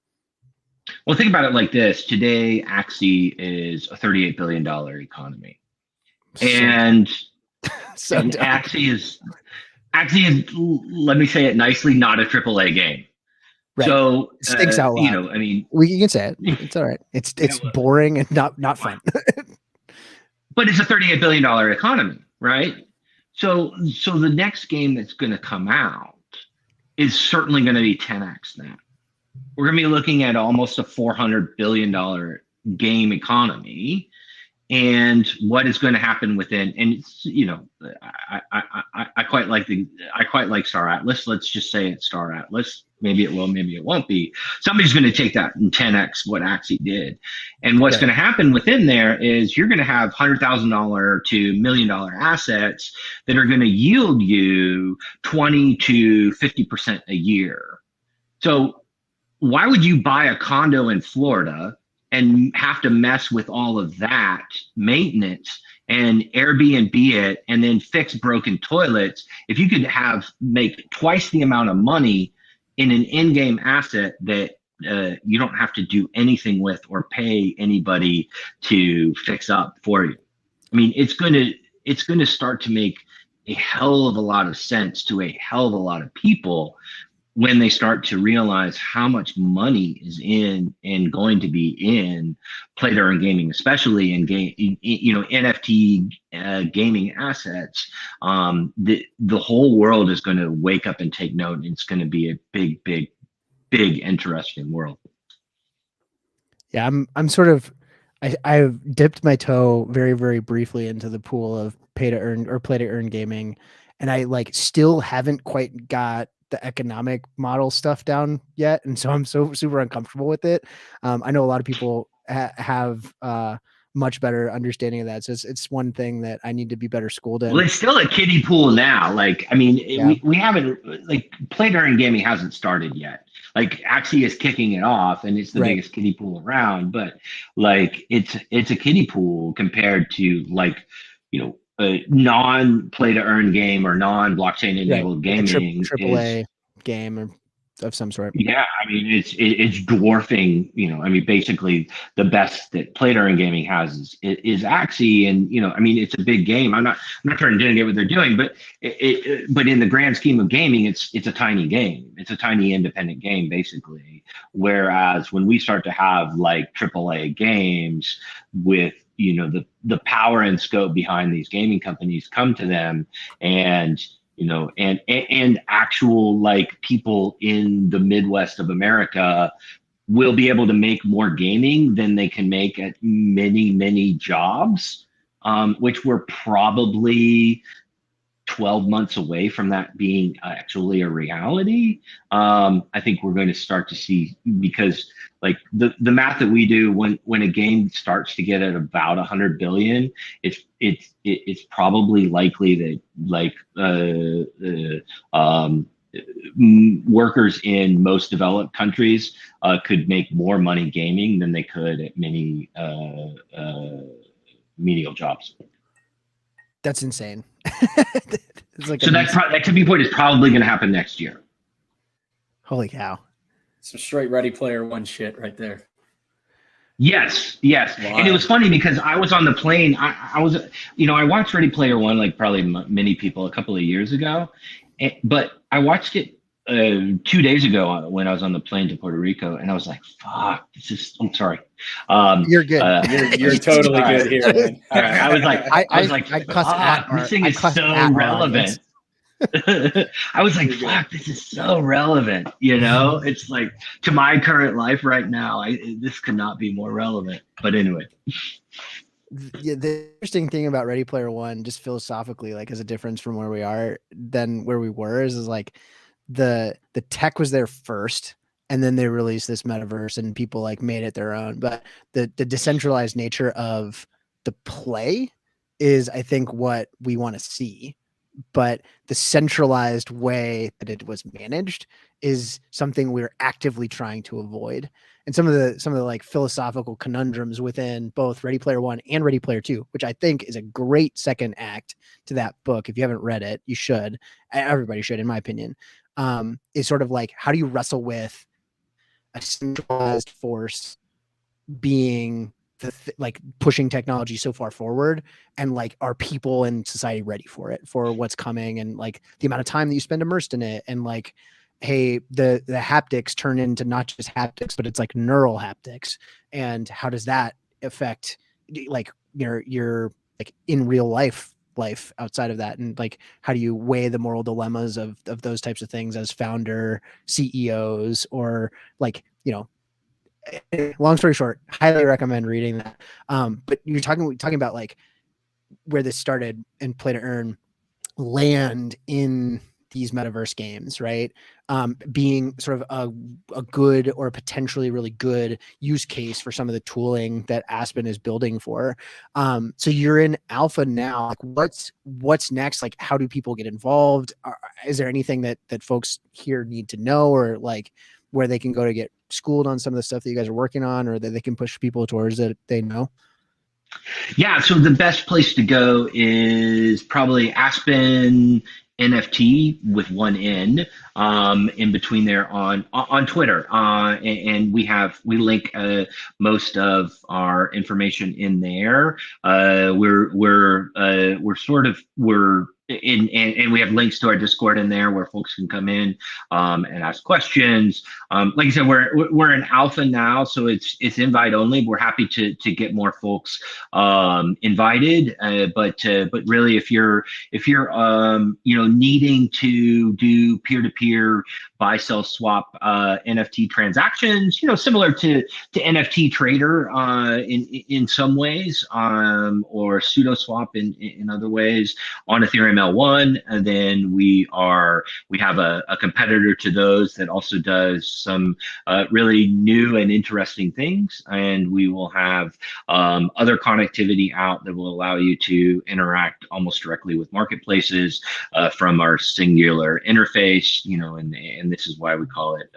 Well, think about it like this. Today, Axie is a $38 billion economy. And Axie is, let me say it nicely, not a AAA game. Right. So, it stinks out loud. You know, I mean, you can say it. It's all right. It's boring and not fun. But it's a $38 billion economy, right? So the next game that's going to come out is certainly going to be 10x that. We're going to be looking at almost a $400 billion game economy, and what is going to happen within. And it's, you know, I quite like Star Atlas. Let's just say it's Star Atlas. Maybe it will, maybe it won't be. Somebody's going to take that and 10x what Axie did. And what's going to happen within there is you're going to have $100,000 to $1 million assets that are going to yield you 20 to 50% a year. So why would you buy a condo in Florida and have to mess with all of that maintenance and Airbnb it and then fix broken toilets if you could make twice the amount of money in an in-game asset that you don't have to do anything with or pay anybody to fix up for you? I mean, it's going to start to make a hell of a lot of sense to a hell of a lot of people when they start to realize how much money is in and going to be in play to earn gaming, especially in NFT gaming assets. The whole world is going to wake up and take note, and it's going to be a big interesting world. Yeah, I'm sort of, I've dipped my toe very, very briefly into the pool of pay to earn or play to earn gaming, and I like still haven't quite got the economic model stuff down yet, and so I'm so super uncomfortable with it. I know a lot of people have much better understanding of that, so it's one thing that I need to be better schooled in. Well, it's still a kiddie pool now. Like, I mean, we haven't, like, play to earn gaming hasn't started yet. Like, Axie is kicking it off, and it's the biggest kiddie pool around. But like, it's a kiddie pool compared to, like, you know, a non-play to earn game or non-blockchain enabled gaming, AAA game of some sort. Yeah, I mean, it's dwarfing. You know, I mean, basically the best that play to earn gaming has is Axie, and you know, I mean, it's a big game. I'm not trying to denigrate what they're doing, but but in the grand scheme of gaming, it's a tiny game. It's a tiny independent game, basically. Whereas when we start to have like AAA games with, you know, the power and scope behind these gaming companies come to them, and you know, and actual like people in the Midwest of America will be able to make more gaming than they can make at many jobs, which we're probably 12 months away from that being actually a reality. I think we're going to start to see, because like the math that we do when a game starts to get at about 100 billion, it's probably likely that like workers in most developed countries could make more money gaming than they could at many menial jobs. That's insane. Like so that tipping point is probably going to happen next year. Holy cow. Some straight Ready Player One shit right there. Yes. Wow. And it was funny because I was on the plane. I was, you know, I watched Ready Player One like probably many people a couple of years ago, but I watched it 2 days ago when I was on the plane to Puerto Rico, and I was like, "Fuck, this is." I'm sorry. You're good. You're totally good here, man. All right. I was like, this thing is so relevant. I was like, fuck, this is so relevant. You know, it's like to my current life right now. This could not be more relevant. But anyway. the interesting thing about Ready Player One, just philosophically, like as a difference from where we are than where we were, is like the tech was there first, and then they released this metaverse, and people like made it their own. But the decentralized nature of the play is, I think, what we want to see. But the centralized way that it was managed is something we're actively trying to avoid. And some of the like philosophical conundrums within both Ready Player One and Ready Player Two, which I think is a great second act to that book. If you haven't read it, you should. Everybody should, in my opinion. Is sort of like, how do you wrestle with a centralized force being like pushing technology so far forward, and like, are people in society ready for it, for what's coming, and like the amount of time that you spend immersed in it, and like, hey, the haptics turn into not just haptics, but it's like neural haptics, and how does that affect like your like in real life outside of that, and like, how do you weigh the moral dilemmas of those types of things as founder CEOs, or like, long story short, highly recommend reading that. But you're talking about like where this started and Play to Earn land in these metaverse games, right? Being sort of a good or potentially really good use case for some of the tooling that Aspen is building for. So you're in alpha now. Like, what's next? Like, how do people get involved? Is there anything that folks here need to know, or like where they can go to get schooled on some of the stuff that you guys are working on, or that they can push people towards that they know? Yeah, so the best place to go is probably Aspen NFT with one N in between there on Twitter, and we link most of our information in there. And we have links to our Discord in there where folks can come in and ask questions. Like I said, we're in alpha now, so it's invite only. We're happy to get more folks invited, but really, if you're needing to do peer-to-peer buy sell swap NFT transactions, similar to NFT Trader in some ways, or pseudo swap in other ways on Ethereum L1, and then we have a competitor to those that also does some really new and interesting things, and we will have other connectivity out that will allow you to interact almost directly with marketplaces from our singular interface, and this is why we call it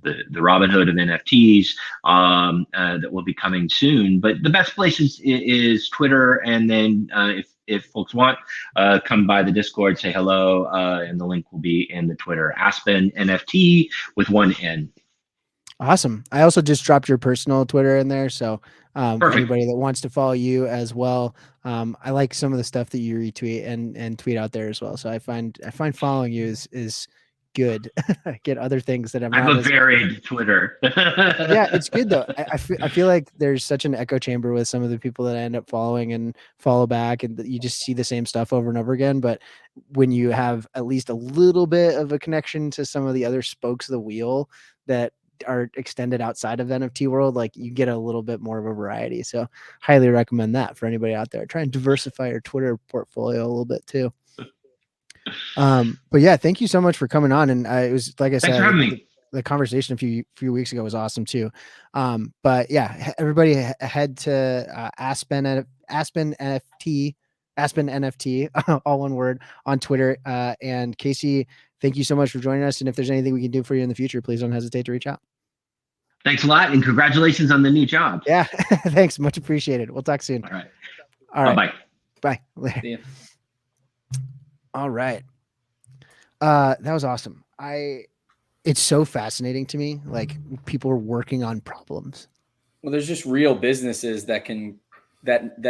the Robin Hood of NFTs, that will be coming soon. But the best place is Twitter, and then if folks want, come by the Discord, say hello, and the link will be in the Twitter, AspenNFT with one N. Awesome. I also just dropped your personal Twitter in there, so for anybody that wants to follow you as well, I like some of the stuff that you retweet and tweet out there as well. So I find following you is good. I get other things that I'm not. I have a varied Twitter. Yeah, it's good though. I feel like there's such an echo chamber with some of the people that I end up following and follow back, and you just see the same stuff over and over again. But when you have at least a little bit of a connection to some of the other spokes of the wheel that are extended outside of the NFT world, like, you get a little bit more of a variety. So highly recommend that for anybody out there. Try and diversify your Twitter portfolio a little bit too. But yeah, thank you so much for coming on. And it was, like I said, the conversation a few weeks ago was awesome too. But yeah, everybody head to AspenNFT, all one word, on Twitter. And Casey, thank you so much for joining us. And if there's anything we can do for you in the future, please don't hesitate to reach out. Thanks a lot, and congratulations on the new job. Yeah, thanks. Much appreciated. We'll talk soon. All right. Bye. Bye. See ya. All right. That was awesome. It's so fascinating to me. Like, people are working on problems. Well, there's just real businesses that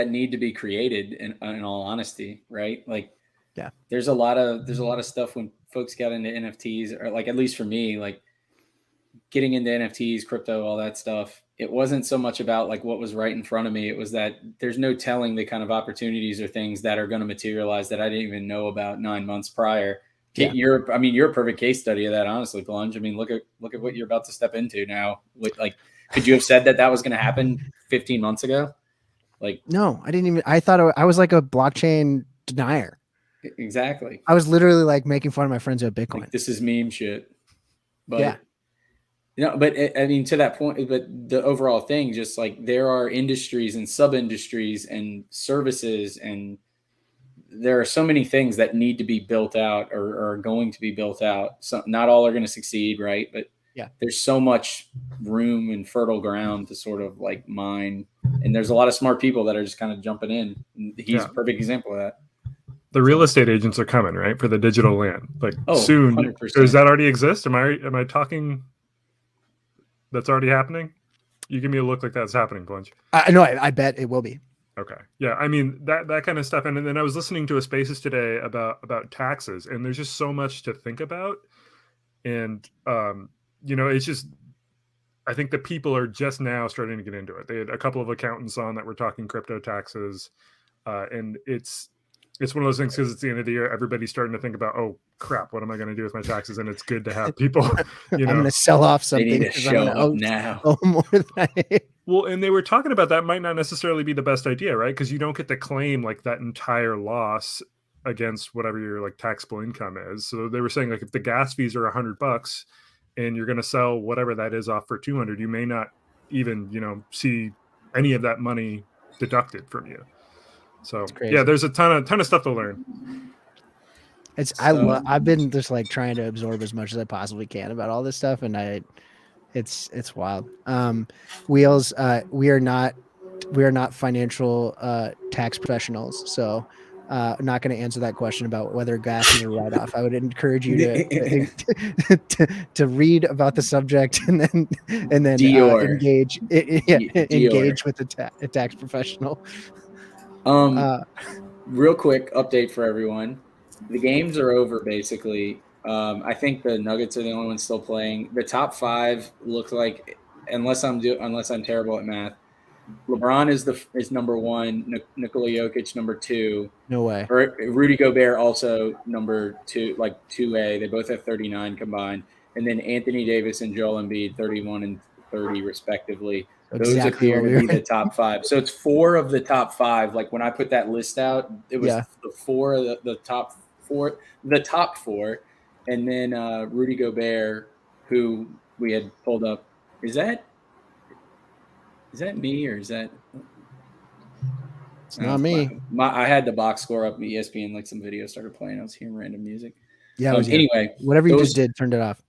need to be created in all honesty, right? Like, yeah, there's a lot of stuff when folks got into NFTs, or like, at least for me, like getting into NFTs, crypto, all that stuff. It wasn't so much about like what was right in front of me. It was that there's no telling the kind of opportunities or things that are going to materialize that I didn't even know about 9 months prior. Yeah. You're a perfect case study of that, honestly, Plunge. I mean, look at what you're about to step into now. Could you have said that was going to happen 15 months ago? Like, no, I didn't even. I thought I was like a blockchain denier. Exactly. I was literally like making fun of my friends who have Bitcoin. Like, this is meme shit. But yeah. But I mean, to that point, but the overall thing, just like there are industries and sub-industries and services, and there are so many things that need to be built out or are going to be built out. So not all are going to succeed, right? But yeah, there's so much room and fertile ground to sort of like mine. And there's a lot of smart people that are just kind of jumping in. And he's a perfect example of that. The real estate agents are coming, right, for the digital land. Like soon. 100%. Does that already exist? Am I talking? That's already happening? You give me a look like that's happening, Plunge. No, I bet it will be. Okay. Yeah. I mean, that kind of stuff. And then I was listening to a Spaces today about taxes, and there's just so much to think about. And, it's just, I think the people are just now starting to get into it. They had a couple of accountants on that were talking crypto taxes. And it's one of those things, because it's the end of the year, everybody's starting to think about, oh crap, what am I going to do with my taxes? And it's good to have people, I'm going to sell off something. They need to show up now. Oh, more than Well, and they were talking about that might not necessarily be the best idea, right? Because you don't get to claim like that entire loss against whatever your like taxable income is. So they were saying like if the gas fees are $100 and you're going to sell whatever that is off for 200, you may not even, see any of that money deducted from you. So yeah, there's a ton of stuff to learn. I've been just like trying to absorb as much as I possibly can about all this stuff, and it's wild. Wheels, we are not financial tax professionals, so I'm not going to answer that question about whether gas is a write-off. I would encourage you to read about the subject and then engage with a tax professional. Real quick update for everyone. The games are over basically. I think the Nuggets are the only ones still playing. The top 5 look like, unless I'm terrible at math, LeBron is number 1, Nikola Jokic number 2. No way. Rudy Gobert also number 2, like 2A. They both have 39 combined, and then Anthony Davis and Joel Embiid 31 and 30 respectively. Those appear to be the top 5. So it's 4 of the top 5. Like when I put that list out, it was the 4 of the top 4, and then Rudy Gobert, who we had pulled up. Is that me or is that? It's not me. I had the box score up. ESPN, like some videos started playing. I was hearing random music. Yeah. Anyway, whatever you just did, turned it off.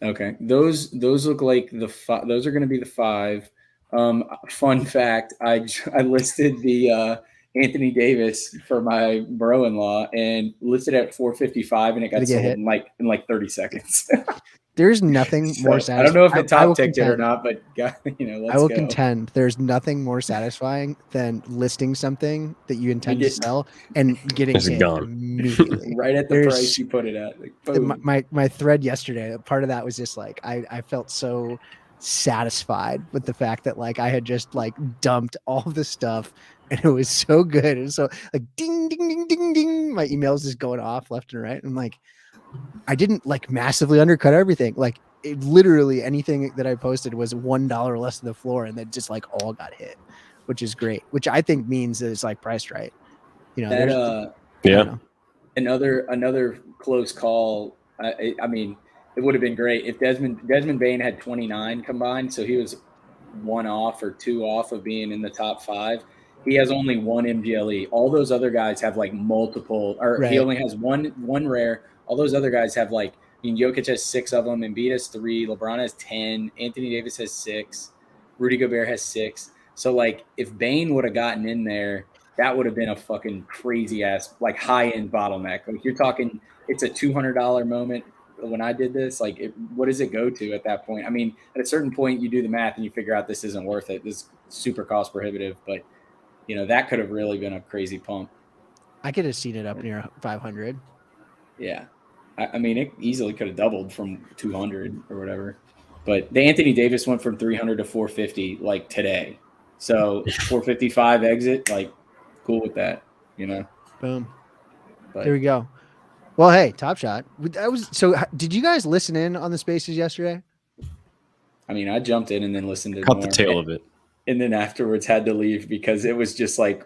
Okay, those look like those are going to be the 5. Fun fact: I listed the Anthony Davis for my bro-in-law and listed at 455, and it got sold in like 30 seconds. There's nothing more satisfying. I don't know if it top ticked it or not, but let's I will contend there's nothing more satisfying than listing something that you intend to sell and getting it immediately. Right at the price you put it at. Like, my thread yesterday, part of that was just like I felt so satisfied with the fact that like I had just like dumped all of this stuff and it was so good. And so like ding ding ding ding ding, my emails just going off left and right. I'm like, I didn't like massively undercut everything. Like literally anything that I posted was $1 less than the floor, and then just like all got hit, which is great. Which I think means that it's like priced right. Another close call. I mean, it would have been great if Desmond Bain had 29 combined, so he was 1 off or 2 off of being in the top 5. He has only 1 MGLE. All those other guys have like multiple, or he only has one rare. All those other guys have like, Jokic has 6 of them, Embiid has 3, LeBron has 10, Anthony Davis has 6, Rudy Gobert has 6. So like, if Bain would have gotten in there, that would have been a fucking crazy ass like high end bottleneck. Like you're talking, it's a $200 moment. When I did this, like, what does it go to at that point? I mean, at a certain point, you do the math and you figure out this isn't worth it. This is super cost prohibitive, but that could have really been a crazy pump. I could have seen it up near 500. Yeah. I mean, it easily could have doubled from 200 or whatever. But the Anthony Davis went from 300 to 450 like today. So 455 exit, like cool with that, Boom. But there we go. Well, hey, Top Shot. Did you guys listen in on the Spaces yesterday? I mean, I jumped in and then listened to Caught the tail of it. and then afterwards had to leave because it was just like,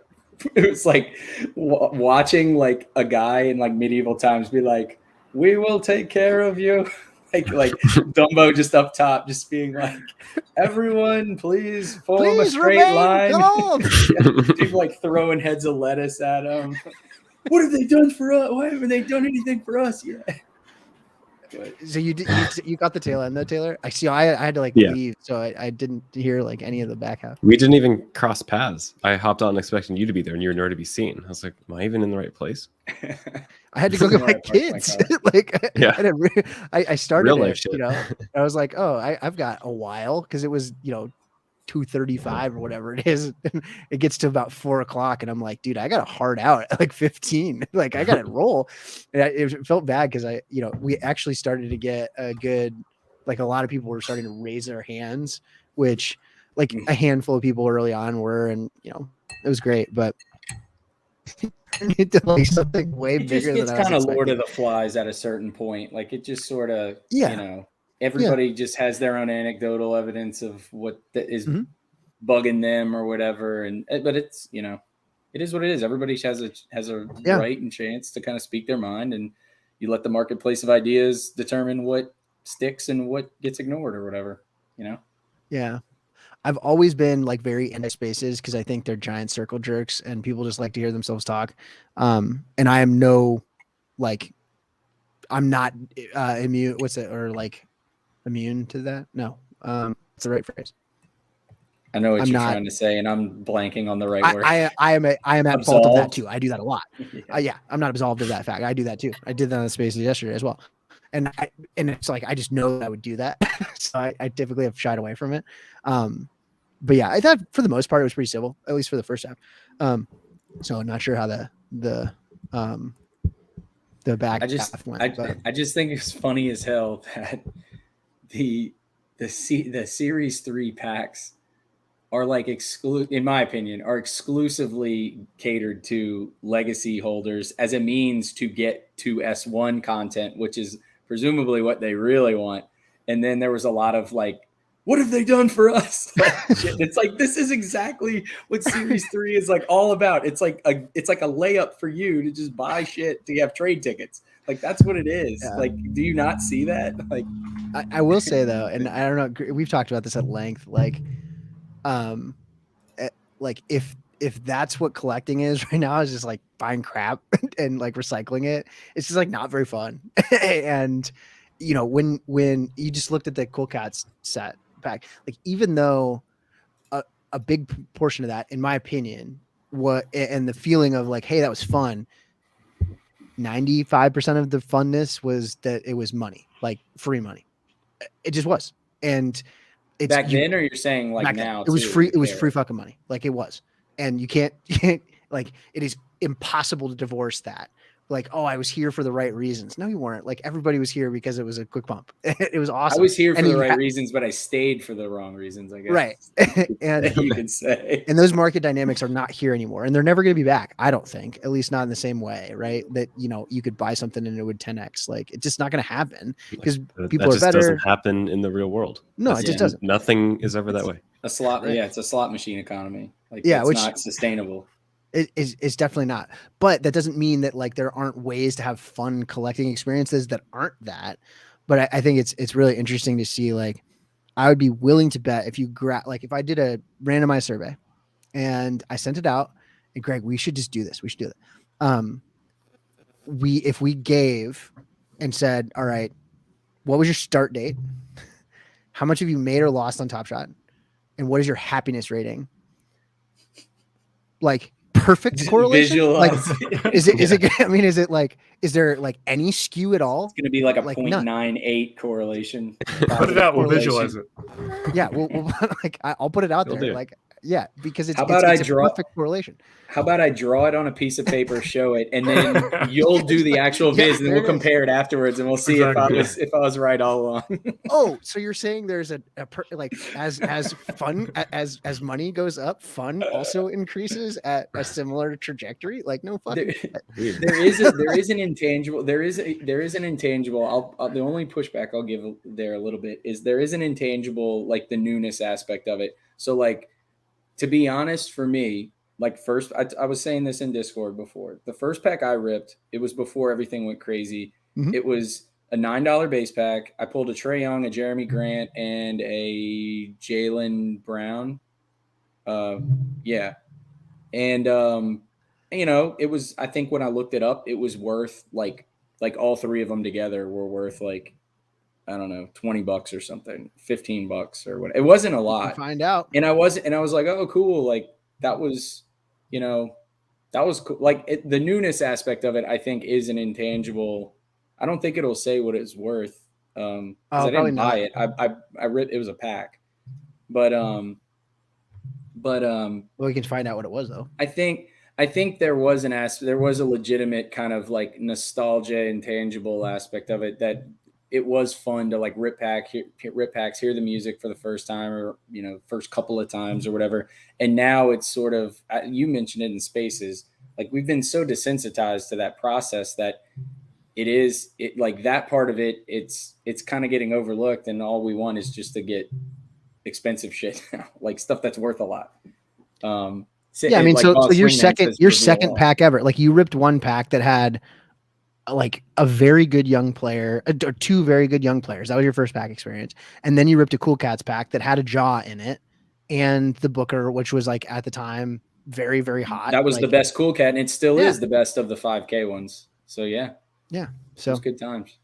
it was like watching like a guy in like medieval times be like, "We will take care of you." like Dumbo just up top, just being like, "Everyone, please form a straight line." People like throwing heads of lettuce at him. What have they done for us? Why haven't they done anything for us yet? So you got the tail end though, Taylor? I see. I had to like leave, so I didn't hear like any of the back half. We didn't even cross paths. I hopped on expecting you to be there, and you were nowhere to be seen. I was like, "Am I even in the right place?" I had to go get my kids. I started Real life it, shit. you know. I was like, oh, I've got a while because it was 2:35 or whatever it is. It gets to about 4:00 and I'm like, dude, I got a hard out at like 15. Like I got to roll. And it felt bad because we actually started to get a good, like a lot of people were starting to raise their hands, which like a handful of people early on were, and it was great, but into like something way bigger than I was kind of expecting. Lord of the Flies at a certain point. Like it just sort of, everybody just has their own anecdotal evidence of what is bugging them or whatever. But it's, it is what it is. Everybody has a right and chance to kind of speak their mind, and you let the marketplace of ideas determine what sticks and what gets ignored or whatever, Yeah. I've always been like very into spaces because I think they're giant circle jerks and people just like to hear themselves talk. And I am I'm not immune. Immune to that? No. That's the right phrase. I know what you're trying to say, and I'm blanking on the right word. I am at fault of that too. I do that a lot. I'm not absolved of that fact. I do that too. I did that on the spaces yesterday as well. And it's like, I just know that I would do that. So I typically have shied away from it. But yeah, I thought for the most part, it was pretty civil, at least for the first half. So I'm not sure how the back half went. I just think it's funny as hell that the Series 3 packs are like in my opinion, are exclusively catered to legacy holders as a means to get to S1 content, which is presumably what they really want. And then there was a lot of like, what have they done for us? It's like, this is exactly what Series 3 is like all about. It's like a layup for you to just buy shit to have trade tickets. Like that's what it is. Yeah. Like, do you not see that? Like, I will say though, and I don't know, we've talked about this at length, like if that's what collecting is right now, is just like buying crap and like recycling it, it's just like not very fun. And when you just looked at the Cool Cats set back, like even though a big portion of that, in my opinion, and the feeling of like, hey, that was fun, 95% of the funness was that it was money, like free money. It just was. And it's back then, or you're saying like now? It was free. It was free fucking money. Like it was, and you can't like, it is impossible to divorce that. Like, oh, I was here for the right reasons. No, you weren't. Like everybody was here because it was a quick pump. It was awesome. I was here for the right reasons, but I stayed for the wrong reasons, I guess. Right. And you could say. And those market dynamics are not here anymore, and they're never going to be back. I don't think, at least not in the same way, right? That you could buy something and it would 10x. Like it's just not going to happen because people are better. That doesn't happen in the real world. No, it just doesn't. Nothing is ever that way. A slot, right? Yeah, it's a slot machine economy. Like, it's not sustainable. It's definitely not. But that doesn't mean that like there aren't ways to have fun collecting experiences that aren't that. But I think it's really interesting to see. Like, I would be willing to bet if you like if I did a randomized survey and I sent it out, and Greg, we should just do this. We should do that. If we gave and said, all right, what was your start date? How much have you made or lost on Top Shot? And what is your happiness rating? Like, perfect correlation. Like, is it? I mean, is it like? Is there like any skew at all? It's going to be like a 0.98 correlation. Put it out. We'll visualize it. Yeah, we'll like I'll put it out there. Like, yeah, because it's a perfect correlation. How about I draw it on a piece of paper, show it, and then you'll do the actual viz, and then we'll compare it afterwards, and we'll see if I was right all along. Oh, so you're saying there's like as fun as money goes up, fun also increases at a similar trajectory? Like, no fucking. There is an intangible. There is an intangible. The only pushback I'll give there a little bit is there is an intangible, like the newness aspect of it. So like, to be honest, for me, like first, I was saying this in Discord before. The first pack I ripped, it was before everything went crazy. Mhm. It was a $9 base pack. I pulled a Trae Young, a Jeremy Grant, and a Jaylen Brown. Yeah. And, you know, it was, I think when I looked it up, it was worth like all three of them together were worth like, I don't know, $20 or something, $15 or what. It wasn't a lot. Find out. And I was like, oh, cool. Like that was, you know, that was cool. Like the newness aspect of it, I think is an intangible. I don't think it'll say what it's worth. Cause I didn't buy it. I read it was a pack, but well, we can find out what it was though. I think there was there was a legitimate kind of like nostalgia intangible aspect of it that it was fun to like rip packs, hear the music for the first time or, you know, first couple of times or whatever. And now it's sort of, you mentioned it in Spaces, like we've been so desensitized to that process that it like that part of it, it's kind of getting overlooked. And all we want is just to get expensive shit, like stuff that's worth a lot. Yeah, I mean, like so your second pack ever, like you ripped one pack that had like a very good young player, or two very good young players. That was your first pack experience. And then you ripped a Cool Cats pack that had a Jaw in it and the Booker, which was like at the time very, very hot. That was like, the best Cool Cat, and it still is the best of the 5K ones. So yeah. So it's good times.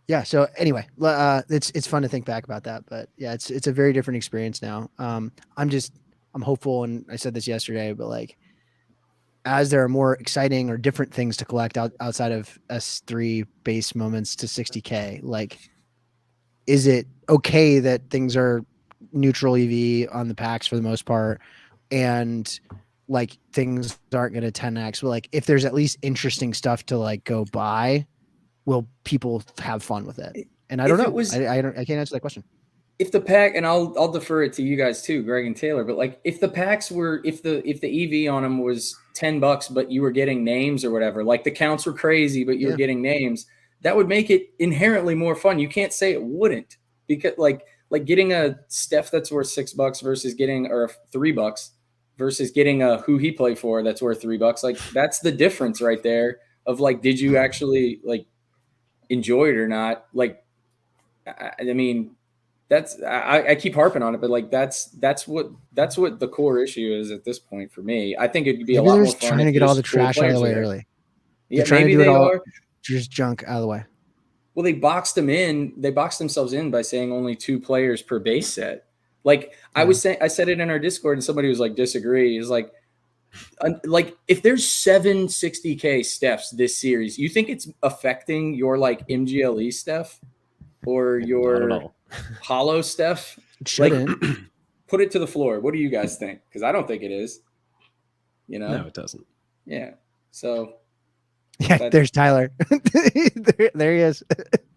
Yeah. So anyway, it's fun to think back about that, but yeah, it's a very different experience now. I'm hopeful, and I said this yesterday, but like, as there are more exciting or different things to collect outside of S3 base moments to 60K, like, is it okay that things are neutral EV on the packs for the most part, and like things aren't going to 10x? But like, if there's at least interesting stuff to like go buy, will people have fun with it? And I don't know. I can't answer that question. If the pack, and I'll defer it to you guys too, Greg and Taylor, but like if the packs were, if the EV on them was $10, but you were getting names or whatever, like the counts were crazy, but you were getting names, that would make it inherently more fun. You can't say it wouldn't, because like getting a Steph that's worth $6 versus getting, or $3 versus getting a who he played for that's worth $3. Like that's the difference right there of like, did you actually like enjoy it or not? Like, I mean, I keep harping on it, but like that's what the core issue is at this point for me. I think it'd be a lot more fun trying to get all the trash out of the way early. Yeah, maybe they are just junk out of the way. Well, they boxed themselves in by saying only 2 players per base set. Like I said it in our Discord, and somebody was like, disagree. Is like if there's 7 60K Stephs this series, you think it's affecting your like MGLE Steph or your hollow Steph? Shouldn't. Like, put it to the floor. What do you guys think? Because I don't think it is. You know? No, it doesn't. Yeah. So. Yeah, there's Tyler. there he is.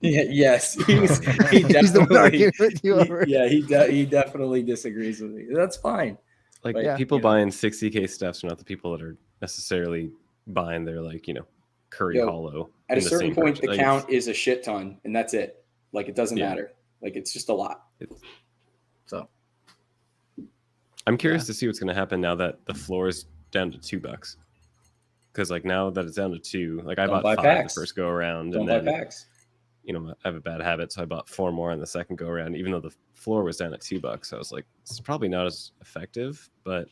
Yeah. Yes. He's the one arguing with you over. Yeah. He definitely disagrees with me. That's fine. Like people buying 60K Stephs are not the people that are necessarily buying their like, you know, Curry Hollow. At a certain point, the count is a shit ton, and that's it. Like it doesn't matter. Like it's just a lot. So I'm curious to see what's going to happen now that the floor is down to $2. Because like now that it's down to 2, like I bought 5 packs. the first go around, Don't and then buy packs. You know, I have a bad habit, so I bought 4 more on the second go around, even though the floor was down at $2. I was like, it's probably not as effective, but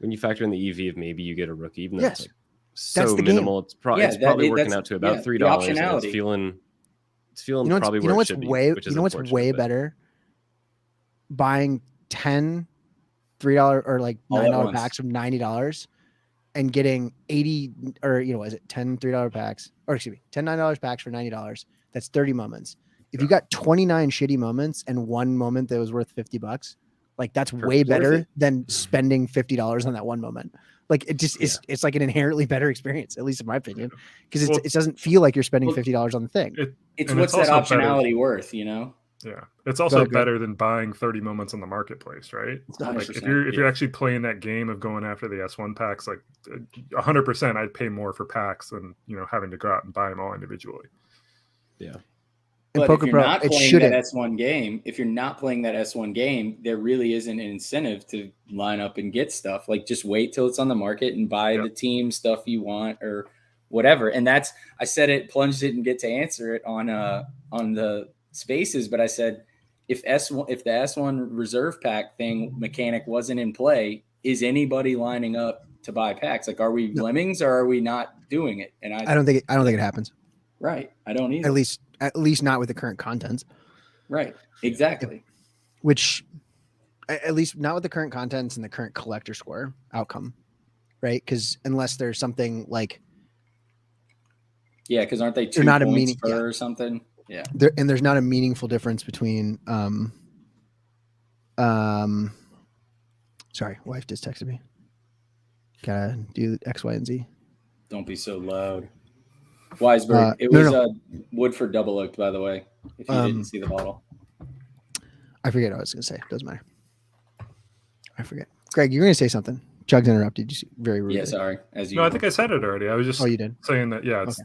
when you factor in the EV of maybe you get a rookie, even though it's like so minimal, it's probably working out to about $3. And it's feeling probably where it should be. You know what's way better? Buying 10 $3 or like $9 packs from $90 and getting 80, or you know, is it 10 $3 packs, or excuse me, 10 $9 packs for $90? That's 30 moments. If you got 29 shitty moments and 1 moment that was worth $50, like that's way better than spending $50 on that 1 moment. Like it just it's like an inherently better experience, at least in my opinion, because it doesn't feel like you're spending $50 on the thing. It's what's that optionality worth, you know? Yeah, it's also better than buying 30 moments on the marketplace, right? Like if you're actually playing that game of going after the S1 packs, like 100%, I'd pay more for packs than, you know, having to go out and buy them all individually. Yeah. But Poker if you're Pro, not it playing shouldn't. that S1 game, there really isn't an incentive to line up and get stuff. Like just wait till it's on the market and buy the team stuff you want or whatever. And I said it, Plunge didn't get to answer it on the spaces, but I said, if the S1 reserve pack thing mechanic wasn't in play, is anybody lining up to buy packs? Like, are we lemmings or are we not doing it? And I don't think it happens. Right. I don't either. At least not with the current contents. Right. Exactly. Which, at least not with the current contents and the current collector score outcome, right? Because unless there's something like, because aren't they 2 not points per or something? Yeah. There's not a meaningful difference between sorry, wife just texted me. Gotta do X, Y, and Z. Don't be so loud. Weisberg. It was Woodford double oaked, by the way, if you didn't see the bottle. I forget what I was gonna say. Doesn't matter. I forget. Greg, you're gonna say something. Chugs interrupted you very rudely. Yeah, sorry. I think I said it already. I was just you did? saying that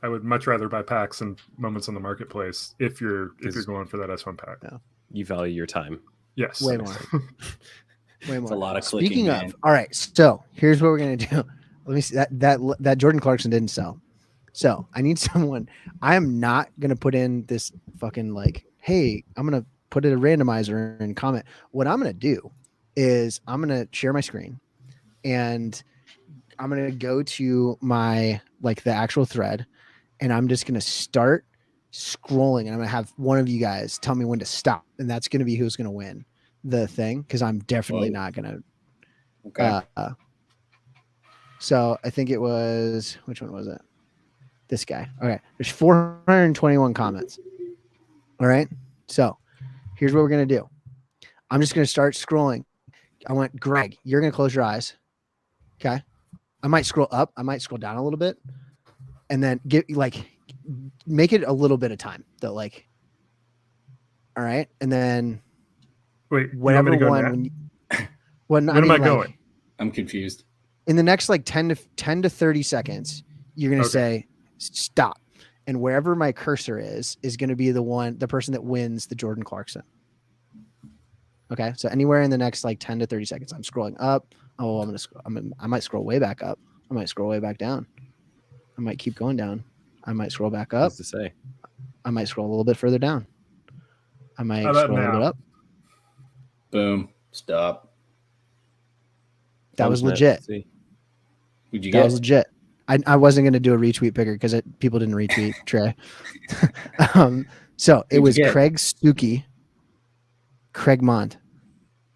I would much rather buy packs and moments on the marketplace if you're going for that S1 pack. Yeah. You value your time. Yes. Way more. Way more. It's a lot of clicking. Speaking of, all right, so here's what we're gonna do. Let me see that Jordan Clarkson didn't sell. So I need someone. I am not gonna put in this fucking like, hey, I'm gonna put in a randomizer and comment. What I'm gonna do is I'm gonna share my screen and I'm gonna go to my the actual thread and I'm just gonna start scrolling and I'm gonna have one of you guys tell me when to stop, and that's gonna be who's gonna win the thing, because I'm definitely not gonna. Okay. So I think it was, which one was it? This guy. Okay. There's 421 comments. All right. So here's what we're going to do. I'm just going to start scrolling. I want Greg, you're going to close your eyes. Okay. I might scroll up. I might scroll down a little bit and then make it a little bit of time though. All right. And then wait, whatever go one, when am I going? I'm confused. In the next 10 to 30 seconds, you're going to say stop. And wherever my cursor is going to be the person that wins the Jordan Clarkson. Okay. So anywhere in the next 10 to 30 seconds, I'm scrolling up. Oh, I might scroll way back up. I might scroll way back down. I might keep going down. I might scroll back up. What's to say? I might scroll a little bit further down. I might scroll a little bit up. Boom. Stop. That was legit. Who'd you that get? was legit. I wasn't going to do a retweet picker because people didn't retweet Trey. So it was Craig Stuckey, Craig Mond.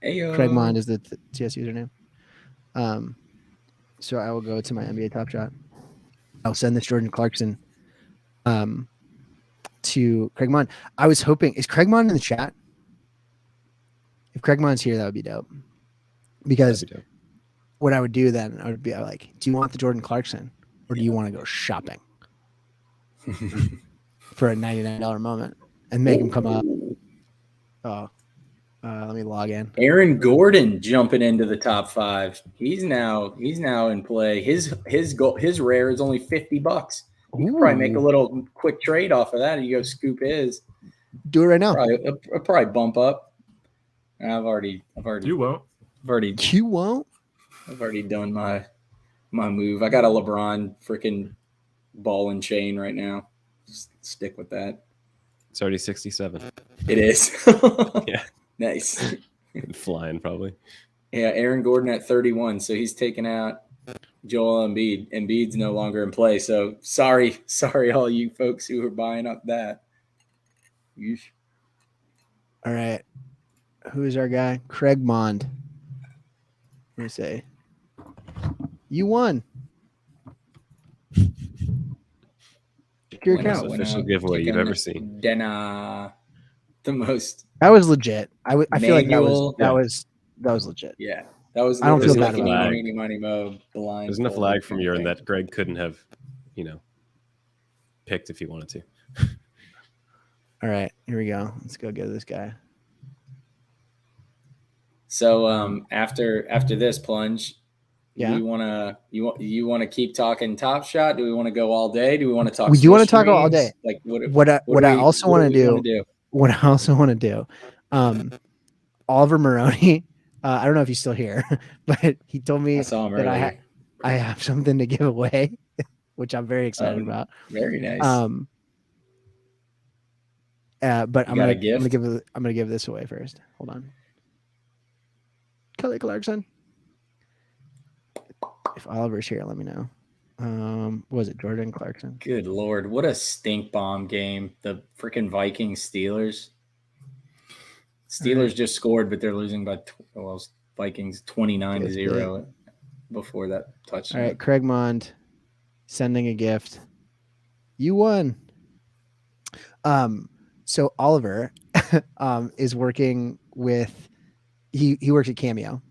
Ayo. Craig Mond is the TS username. So I will go to my NBA Top Shot. I'll send this Jordan Clarkson to Craig Mond. I was hoping, is Craig Mond in the chat? If Craig Mond's here, that would be dope. Because what I would do then, I would be like, do you want the Jordan Clarkson or do you want to go shopping for a $99 moment and make him come up? Oh, let me log in. Aaron Gordon jumping into the top 5. He's now in play. His rare is only $50. You could probably make a little quick trade off of that, and you go scoop his. Do it right now. Probably bump up. I've already. You won't. You won't. I've already done my move. I got a LeBron freaking ball and chain right now. Just stick with that. It's already 67. It is. Yeah. Nice. Flying probably. Yeah, Aaron Gordon at 31, so he's taken out Joel Embiid. Embiid's no longer in play, so sorry all you folks who are buying up that. Yeesh. All right. Who is our guy? Craig Mond. Let me say. You won. Your account. Official giveaway you've ever seen. The most. That was legit. I feel like that was legit. Yeah, that was. I don't feel bad about it. Money Mo, the line. There's enough lag from urine that Greg couldn't have, picked if he wanted to. All right, here we go. Let's go get this guy. So after this plunge, Yeah. Do we want to you want to keep talking Top Shot? Do we want to go all day? Do we want to talk? We do want to talk all streams? day. Like What I also want to do. do? What I also want to do. Oliver Maroney. I don't know if he's still here, but he told me I saw him that earlier. I have something to give away, which I'm very excited about. Very nice. But I'm got gonna a gift? I'm gonna give this away first. Hold on. Kelly Clarkson. If Oliver's here, let me know. What was it Jordan Clarkson? Good Lord, what a stink bomb game! The freaking Vikings Steelers. Steelers just scored, but they're losing by Vikings 29-0 before that touchdown. All right, Craig Mond sending a gift. You won. So Oliver is working with he works at Cameo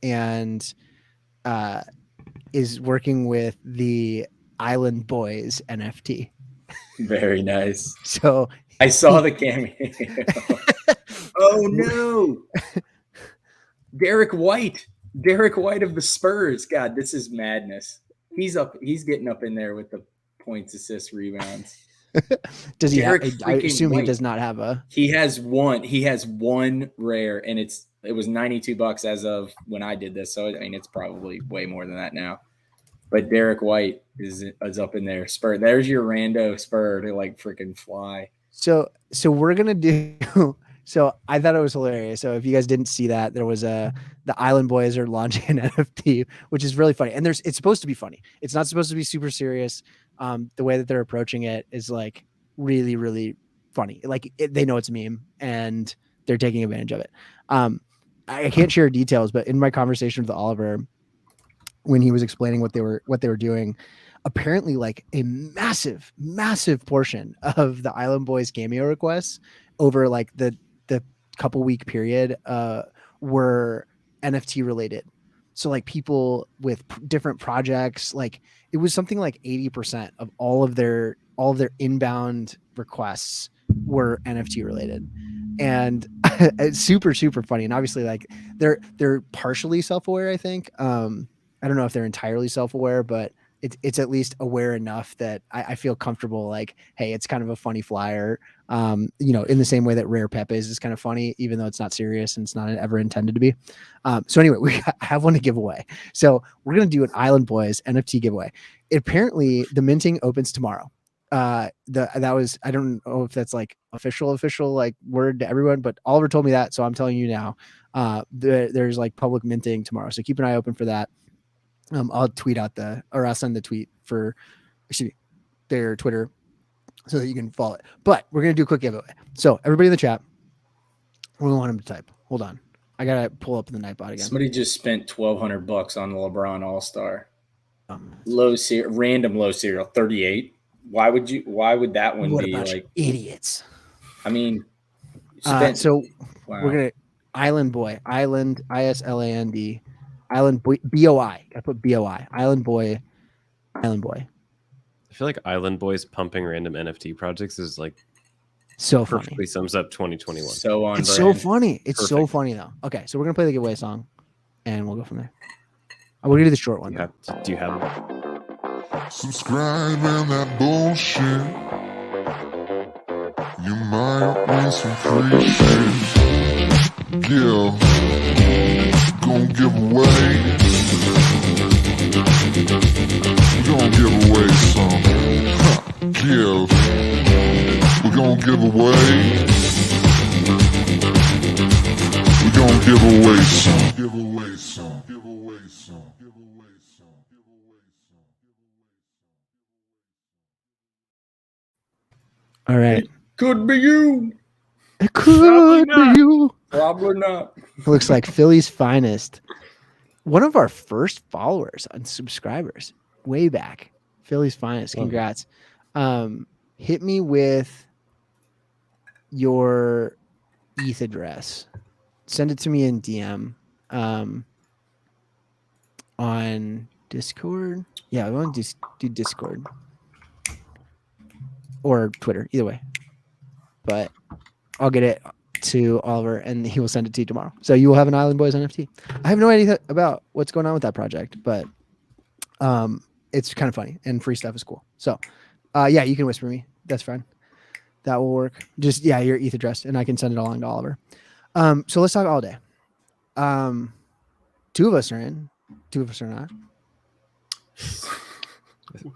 and is working with the Island Boys NFT. Very nice. So I saw the cameo. Oh no. Derek White of the Spurs. God, this is madness. He's getting up in there with the points, assists, rebounds. Does he have, I freaking assume White. He does not have a. He has one rare, and it was $92 as of when I did this. So I mean, it's probably way more than that now. But Derek White is up in there. Spur. There's your rando Spur to like freaking fly. So we're gonna do. So I thought it was hilarious. So if you guys didn't see that, there was the Island Boys are launching an NFT, which is really funny. And it's supposed to be funny. It's not supposed to be super serious. The way that they're approaching it is like really, really funny. Like they know it's a meme and they're taking advantage of it. I can't share details, but in my conversation with Oliver, when he was explaining what they were doing, apparently like a massive portion of the Island Boys cameo requests over like the couple week period were NFT related. So like people with different projects, like it was something like 80% of all of their inbound requests were NFT related. And it's super funny. And obviously like they're partially self-aware, I think. I don't know if they're entirely self-aware, but it's at least aware enough that I feel comfortable. Like, hey, it's kind of a funny flyer. In the same way that Rare Pep is kind of funny, even though it's not serious and it's not ever intended to be. So anyway, I have one to give away. So we're gonna do an Island Boys NFT giveaway. Apparently, the minting opens tomorrow. I don't know if that's like official like word to everyone, but Oliver told me that, so I'm telling you now. There's like public minting tomorrow, so keep an eye open for that. I'll send the tweet for their Twitter so that you can follow it. But we're going to do a quick giveaway. So everybody in the chat, we want them to type. Hold on. I got to pull up the Nightbot again. Somebody just spent $1,200 on the LeBron All-Star. Random low serial 38. Why would that one be like idiots? I mean, we're going to Island Boy, Island ISLAND. Island Boy, BOI. I put BOI. Island Boy. I feel like Island Boys pumping random NFT projects is like so perfectly funny. Sums up 2021. So on. It's brand. so funny. It's Perfect. so funny though. Okay, so we're gonna play the giveaway song, and we'll go from there. We're gonna do the short one. Do you have it? Subscribe and that bullshit. You might win some free shit. Gonna give away. We're gonna give away some. We're gonna give away. We're gonna give away some. Give away some. Give away some. Give away some. Give away some. All right. Could be you. It could be you. Probably not. It looks like Philly's finest. One of our first followers and subscribers way back. Philly's finest. Congrats. Hit me with your ETH address. Send it to me in DM on Discord. Yeah, we want to do Discord or Twitter, either way. But I'll get it to Oliver and he will send it to you tomorrow. So you will have an Island Boys NFT. I have no idea about what's going on with that project, but It's kind of funny, and free stuff is cool. So, yeah, you can whisper me. That's fine. That will work. Just your ETH address, and I can send it along to Oliver. So let's talk all day. 2 of us are in. 2 of us are not.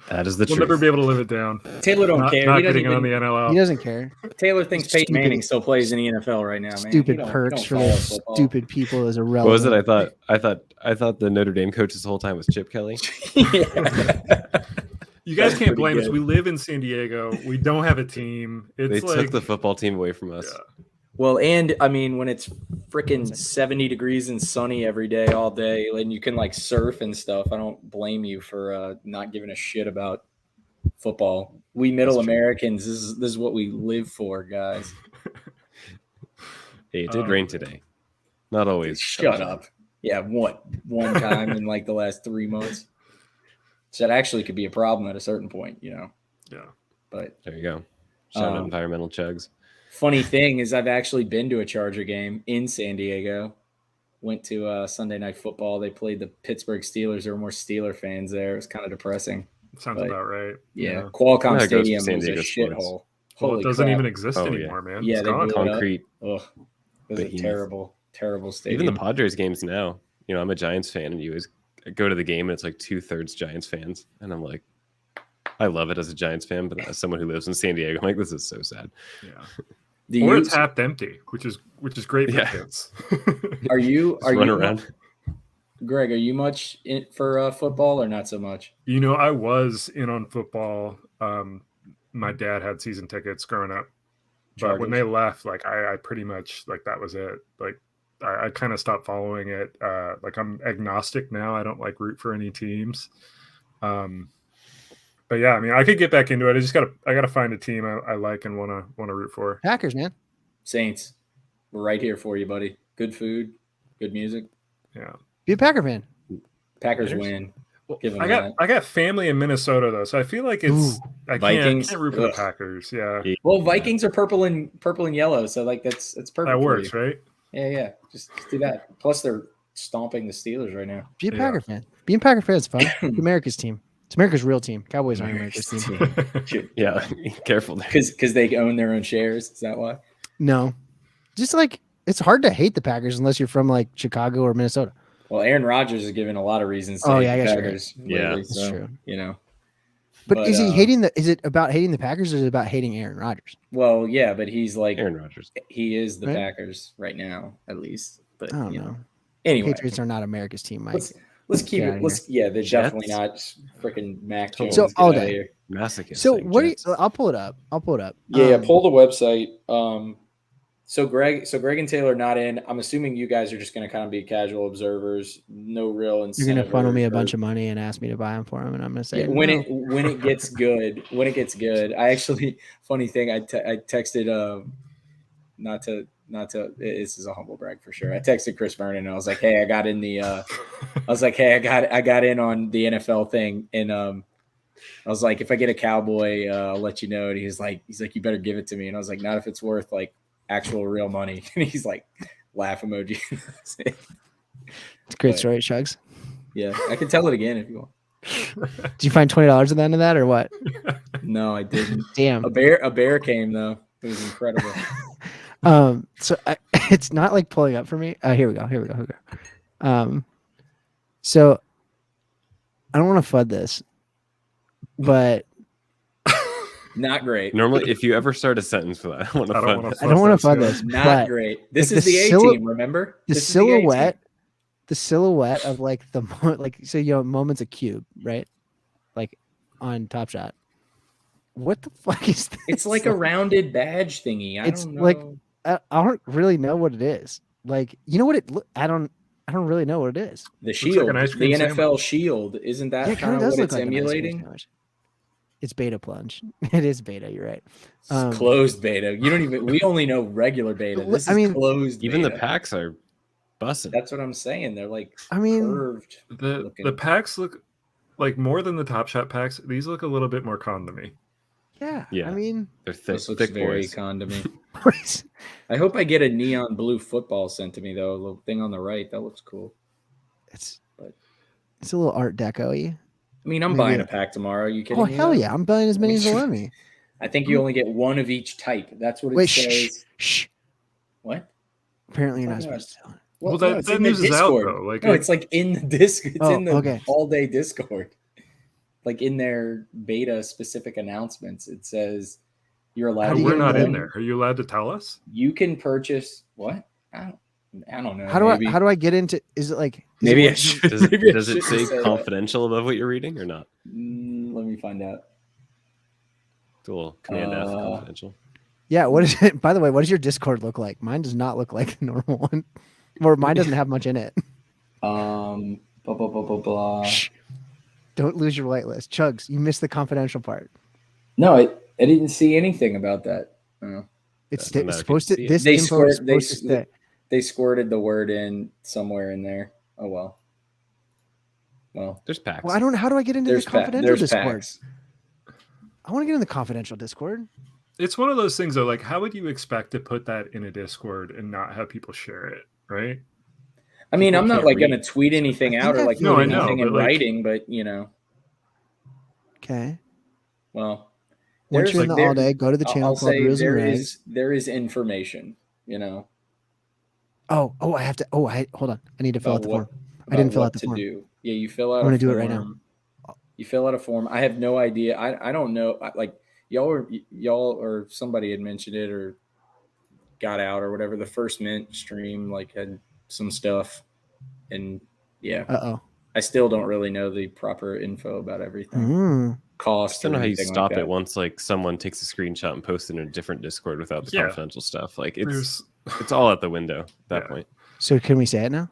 That is the We'll truth. never be able to live it down. Taylor don't care. Not He doesn't getting on the even, NLL. He doesn't care. Taylor thinks Stupid- Peyton Manning still plays in the NFL right now, man. Stupid He don't perks for follow those football. stupid people is irrelevant. What was it? I thought the Notre Dame coach this whole time was Chip Kelly. Yeah. You guys That's can't pretty blame us. good. We live in San Diego. We don't have a team. It's They like took the football team away from us. Yeah. Well, and I mean, when it's freaking 70 degrees and sunny every day, all day, and you can like surf and stuff, I don't blame you for not giving a shit about football. We middle That's true. Americans, this is what we live for, guys. Hey, it did rain today. Not always. Shut up. Yeah, one time in like the last 3 months. So that actually could be a problem at a certain point, you know. Yeah. But There you go. Shout out environmental chugs. funny thing is I've actually been to a Charger game in San Diego. Went to Sunday Night Football. They played the Pittsburgh Steelers. There were more Steeler fans there. It was kind of depressing. Sounds But, about right. Yeah, Qualcomm Yeah, it goes for Stadium San was a Diego sports. shithole. Well, Holy it doesn't crap. even exist Oh, yeah. anymore, man. Yeah, It's they gone. blew it up. Concrete. Ugh, it was a Behemoth. terrible, terrible stadium. Even the Padres games now. You know, I'm a Giants fan, and you always go to the game, and it's like 2/3 Giants fans, and I'm like, I love it as a Giants fan, but as someone who lives in San Diego, I'm like, this is so sad. Yeah. Or it's half empty, which is great for Yeah. kids. Are you Just run around. Greg? Are you much in for football or not so much? You know, I was in on football. My dad had season tickets growing up, but when they left, like I pretty much like that was it. Like I kind of stopped following it. Like I'm agnostic now. I don't like root for any teams. But yeah, I mean, I could get back into it. I gotta find a team I like and wanna root for. Packers, man. Saints, we're right here for you, buddy. Good food, good music. Yeah. Be a Packer fan. Packers Bears? win. Well, Give 'em I that. got family in Minnesota though, so I feel like it's I Vikings? can't root for the Ugh. Packers. Yeah, Well, Vikings are purple and yellow, so like that's perfect. that for works, you. right? Yeah. Just do that. Plus, they're stomping the Steelers right now. Be a Yeah. Packer fan. Being a Packer fan is fun. It's America's team. It's America's real team. Cowboys aren't America's team. Yeah, careful there. Because they own their own shares. Is that why? No, just like it's hard to hate the Packers unless you're from like Chicago or Minnesota. Well, Aaron Rodgers has given a lot of reasons. To Oh, hate yeah, I the guess you're Packers. right. Yeah, lately, that's so, true. You know, But is he But, hating the? Is it about hating the Packers or is it about hating Aaron Rodgers? well, yeah, but he's like Aaron Rodgers. he is the Right? Packers right now, at least. But I don't you know. Anyway, Patriots are not America's team, Mike. let's keep Get outta it. Let's they're Jets? definitely not freaking Mac Jones. So, Get all outta day. here. Masochist. So saying what? Jets. I'll pull it up. Yeah, pull the website. So Greg and Taylor not in. I'm assuming you guys are just going to kind of be casual observers. No real You're incentive. gonna funnel me a bunch of money and ask me to buy them for him, and I'm gonna say when no. it gets good. When it gets good, I actually funny thing. I texted not to. This is a humble brag for sure. I texted Chris Vernon and I was like, hey, I got in the. I was like, hey, I got in on the NFL thing, and I was like, if I get a Cowboy, I'll let you know. And he's like, you better give it to me. And I was like, not if it's worth like actual real money. And he's like, laugh emoji. It's a great story, Shugs. Yeah, I can tell it again if you want. Did you find $20 at the end of that, or what? No, I didn't. Damn. A bear came though. It was incredible. So it's not like pulling up for me. Here we go. So I don't want to FUD this, but Not great. Normally, if you ever start a sentence with that, I don't want to I don't fund wanna it. I don't want to Fuck FUD this, this. Not but great. This like is the the A sil- team, remember? The This is the A team. silhouette of like like so moments a cube, right? Like on Top Shot. What the fuck is this? It's like a rounded badge thingy. I It's don't know. like I don't really know what it is. Like, you know what it? I don't really know what it is. the like shield, an ice the cream NFL sandwich. shield. Isn't that Yeah, it kind of does what look it's like an ice cream emulating? sandwich. It's beta plunge. It is beta. You're right. It's closed beta. You don't even. We only know regular beta. This I is mean, closed. Even the beta. packs are bussing. That's what I'm saying. They're like I mean, curved. The looking. packs look like more than the Top Shot packs. These look a little bit more con to me. yeah. Yeah. I mean, They're thick, This looks thick very boys. con to me. I hope I get a neon blue football sent to me though. A little thing on the right that looks cool. it's But- a little Art Deco-y. I mean, I'm Maybe buying a- a pack tomorrow. Are you kidding Oh me? hell yeah! I'm buying as many as will let me. I think you only get one of each type. That's what it Wait, shh, says. shh. What? Apparently, you're not Talking about- supposed to tell it. Well, Well, no, it's that in the news is out, Discord. though. Like, No, it's like in the disc. It's Oh, in the okay. all-day Discord. Like in their beta specific announcements, it says you're allowed. How do to you we're get not one? in there. Are you allowed to tell us? You can purchase what? I don't know. How do I get into? Is it like? Is Maybe it I should. Does it, maybe I does it shouldn't say that. confidential above what you're reading or not? Let me find out. It's a little Command F confidential. Yeah. What is it? By the way, what does your Discord look like? Mine does not look like the normal one, or mine doesn't have much in it. Blah blah blah blah blah. Shh. Don't lose your whitelist, Chugs. You missed the confidential part. No, I didn't see anything about that. Oh. It's Doesn't matter if supposed you to. see it. This They info is squirt- supposed to stay. They squirted the word in somewhere in there. Oh well. Well, There's packs. Well, I don't know. How do I get into the confidential there's Discord? packs. I want to get in the confidential Discord. It's one of those things, though. Like, how would you expect to put that in a Discord and not have people share it, right? I mean, People I'm not can't like going to read. tweet anything I out think or I like feel put it. No, I anything know, in but, like- writing, but you know, Okay. well, Once there's you're in the there- all day, go to the channel I'll club say rules and there regs. there is information, you know, Oh, I have to. Oh, hold on. I need to fill out about the what form. I didn't about fill what out the to form. do. Yeah, you fill out. I'm a gonna do it right now. form. You fill out a form. I have no idea. I don't know. Like y'all or somebody had mentioned it or got out or whatever. The first Mint stream like had some stuff, and yeah, Uh-oh. I still don't really know the proper info about everything. Mm. I Cost. just don't or know how you anything stop like it that. once like someone takes a screenshot and posts it in a different Discord without the Yeah. confidential stuff. Like There's it's all out the window at that Yeah. point. So can we say it now?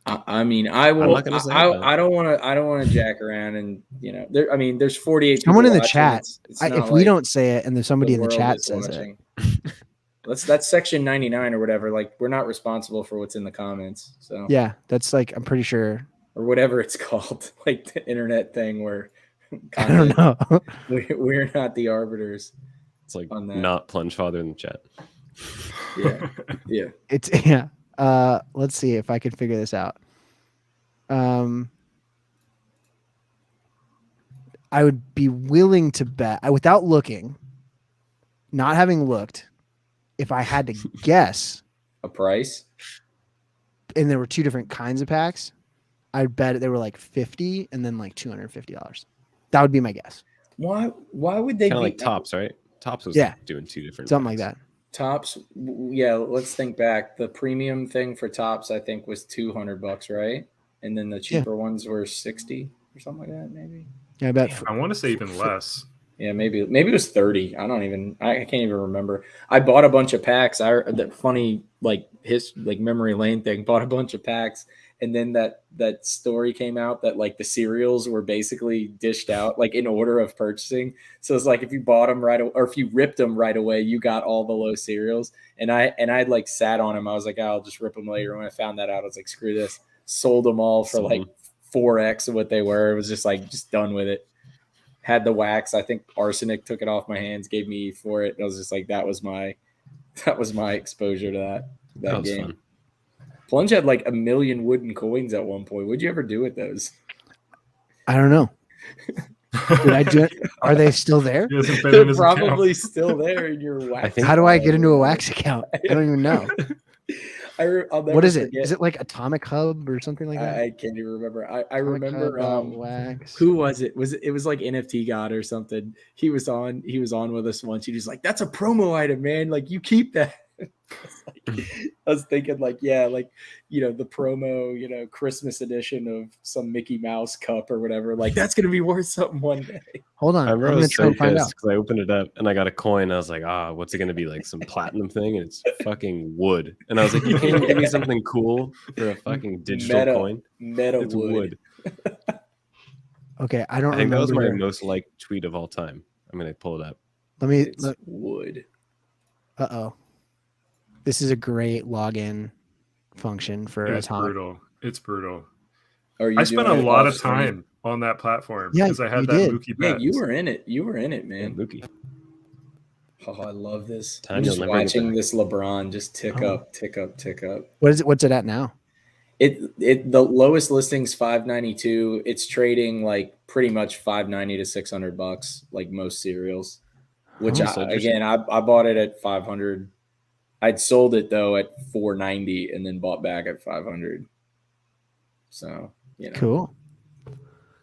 I mean, I will. not gonna say it, but- I don't want to. I don't want to jack around and there. I mean, there's 48. Someone people in the watching. chat. It's If not we like don't say it and there's somebody the in the world chat is says it. watching. That's section 99 or whatever. Like we're not responsible for what's in the comments. So Yeah, that's like I'm pretty sure. or whatever it's called, like the internet thing where I don't know. we're not the arbiters. It's like On that. not Plunge Father in the chat. Yeah, yeah. It's yeah. Let's see if I can figure this out. I would be willing to bet without looking, not having looked, if I had to guess, A price. and there were two different kinds of packs, I'd bet they were like 50 and then like $250. That would be my guess. Why would they Kind of be like Tops, right? Tops was Yeah. doing two different Something like packs. that. Tops? Yeah, let's think back. The premium thing for Tops, I think, was $200, right? And then the cheaper ones were 60 or something like that, maybe. Yeah, I bet. I want to say even less. Yeah, maybe it was 30. I can't even remember. I bought a bunch of packs. That funny like memory lane thing. Bought a bunch of packs, and then that story came out that like the cereals were basically dished out like in order of purchasing. So it's like if you bought them right away, or if you ripped them right away, you got all the low cereals. And I'd like sat on them. I was like, I'll just rip them later. When I found that out, I was like, screw this. Sold them all for like 4x of what they were. It was just done with it. Had the wax. I think Arsenic took it off my hands, gave me for it. I was just like, that was my exposure to that was game. fun. Plunge had like 1 million wooden coins at one point. What'd you ever do with those? I don't know. Did I do it? Are they still there? He hasn't been in They're his probably still there in your wax. think- How do I get into a wax account? I don't even know. I'll never What is it? forget. Is it like Atomic Hub or something like that? I can't even remember. I Atomic remember Hub, wax. who was it? It was like NFT God or something. He was on with us once. He was like, that's a promo item, man. Like you keep that. I was thinking like, yeah, like, you know, the promo, Christmas edition of some Mickey Mouse cup or whatever. Like that's going to be worth something one day. Hold on. I I'm remember I going to was try so and find out. pissed because I opened it up and I got a coin. I was like, what's it going to be? Like some platinum thing? And it's fucking wood. And I was like, you can't give me something cool for a fucking digital coin? Meta It's wood. Okay. I don't I think that was remember. my most liked tweet of all time. I'm going to pull it up. Let me. It's wood. Uh-oh. This is a great login function for It's Atomic. brutal. It's brutal. Are you I spent a doing it lot off of stream? time on that platform Yeah, because I had you that did. Mookie Yeah, bet. you were in it. You were in it, Yeah, man. Mookie. Oh, I love this. Time I'm you'll just never get watching back. this LeBron just tick Oh. up, tick up, tick up. What is it? What's it at now? The lowest listing's 592. It's trading like pretty much 590 to $600, like most cereals. Which I bought it at 500. I'd sold it though at 490 and then bought back at 500. So cool.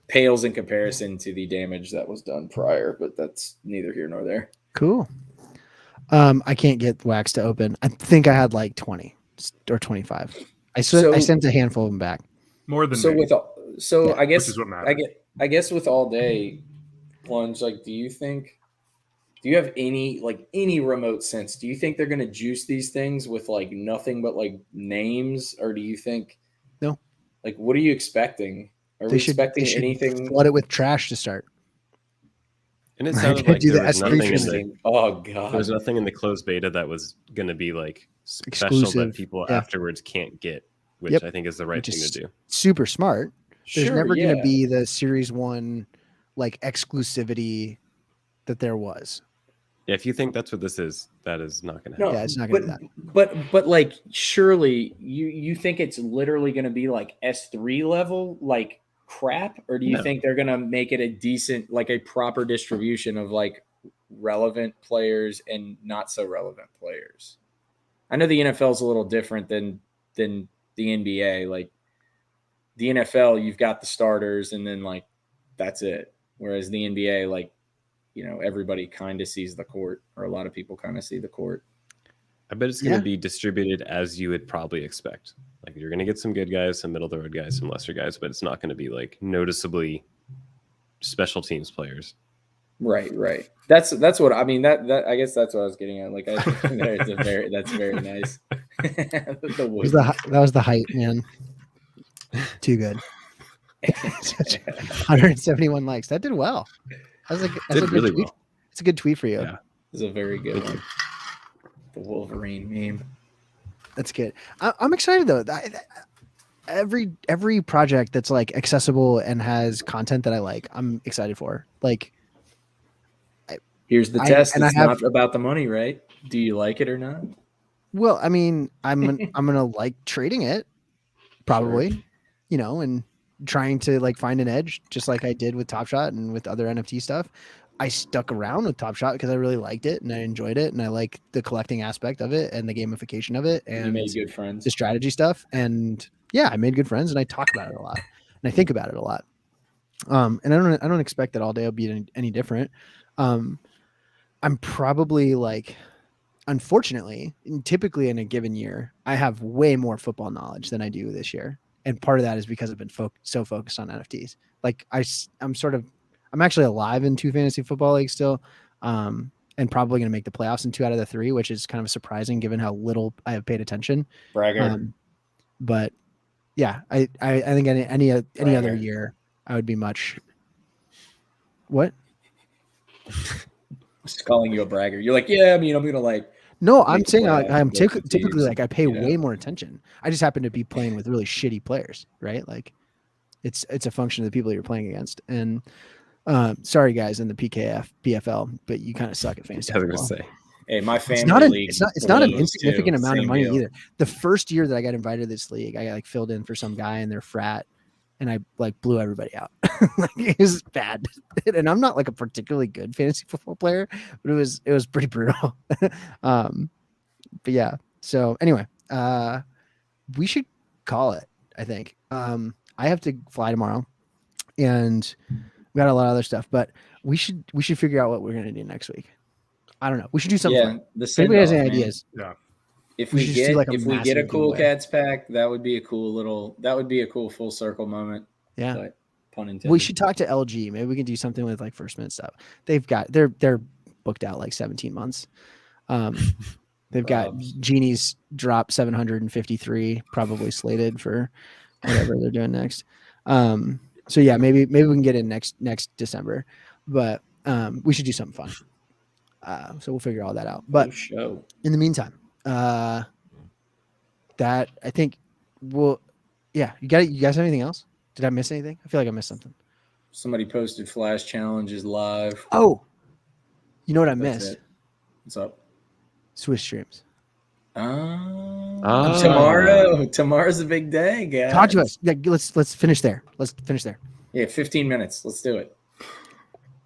Pales in comparison to the damage that was done prior, but that's neither here nor there. Cool. I can't get Wax to open. I think I had like 20 or 25. I sent a handful of them back. More than so me. with all, so yeah, I guess which is what matters. I guess with all day Plunge, like, do you have any remote sense? Do you think they're going to juice these things with like nothing but like names, or do you think no? Like, what are you expecting? Are we expecting anything? Flood it with trash to start. And it sounded like there was nothing in the God. There was nothing in the closed beta that was going to be like special exclusive that people afterwards can't get, which I think is the right thing to do. Super smart. There's never going to be the Series 1 like exclusivity that there was. Yeah, if you think that's what this is, that is not going to happen. Yeah, it's not going to be that. But like, surely you think it's literally going to be like S3 level, like crap, or do you think they're going to make it a decent, like a proper distribution of like relevant players and not so relevant players? I know the NFL is a little different than the NBA. Like the NFL, you've got the starters and then like that's it. Whereas the NBA, like, everybody kind of sees the court, or a lot of people kind of see the court. I bet it's going to be distributed as you would probably expect. Like you're going to get some good guys, some middle of the road guys, some lesser guys, but it's not going to be like noticeably special teams players. Right. That's what I mean. That I guess that's what I was getting at. Like, that's very nice. That was the height, man. Too good. 171 likes. That did well. That's a good really tweet. well. It's a good tweet for you. Yeah, it's a very good one. The Wolverine meme. That's good. I'm excited though. Every project that's like accessible and has content that I like, I'm excited for. Like, here's the test. It's not about the money, right? Do you like it or not? Well, I mean, I'm gonna like trading it, probably, and trying to like find an edge, just like I did with Top Shot and with other NFT stuff. I stuck around with Top Shot because I really liked it and I enjoyed it and I like the collecting aspect of it and the gamification of it and you made good friends. The strategy stuff. And yeah, I made good friends and I talk about it a lot and I think about it a lot. And I don't expect that all day will be any different. I'm probably like, unfortunately, typically in a given year, I have way more football knowledge than I do this year. And part of that is because I've been so focused on NFTs. Like I'm actually alive in 2 fantasy football leagues still, and probably going to make the playoffs in 2 out of the 3, which is kind of surprising given how little I have paid attention. Bragger. But yeah, I think any other year I would be much. What? Just calling you a bragger. You're like, yeah, I mean, I'm going to like. No, I'm saying I'm typically like I pay way more attention. I just happen to be playing with really shitty players, right? Like it's a function of the people you're playing against. And sorry guys in the PFL, but you kind of suck at fantasy. I was going to say, hey, my family league. It's not an insignificant amount of money either. The first year that I got invited to this league, I like filled in for some guy in their frat, and I like blew everybody out. Like, it was bad, and I'm not like a particularly good fantasy football player, but it was pretty brutal. But yeah. So anyway, we should call it. I think I have to fly tomorrow, and we got a lot of other stuff, but we should figure out what we're gonna do next week. I don't know. We should do something. Yeah, if anybody has any ideas, yeah. If we get a cool Cats pack, that would be a cool full circle moment. Yeah. But, pun intended. We should talk to LG. Maybe we can do something with like first minute stuff. They're booked out like 17 months. They've got Genie's drop 753 probably slated for whatever they're doing next. So yeah, maybe we can get in next December, but we should do something fun. So we'll figure all that out. But in the meantime, that I think yeah, you guys have anything else? Did I miss anything? I feel like I missed something. Somebody posted Flash Challenges live. Oh, you know what I missed? What's up? Swiss streams. Tomorrow's a big day, guys. Talk to us. Yeah, let's finish there. Let's finish there. Yeah, 15 minutes. Let's do it.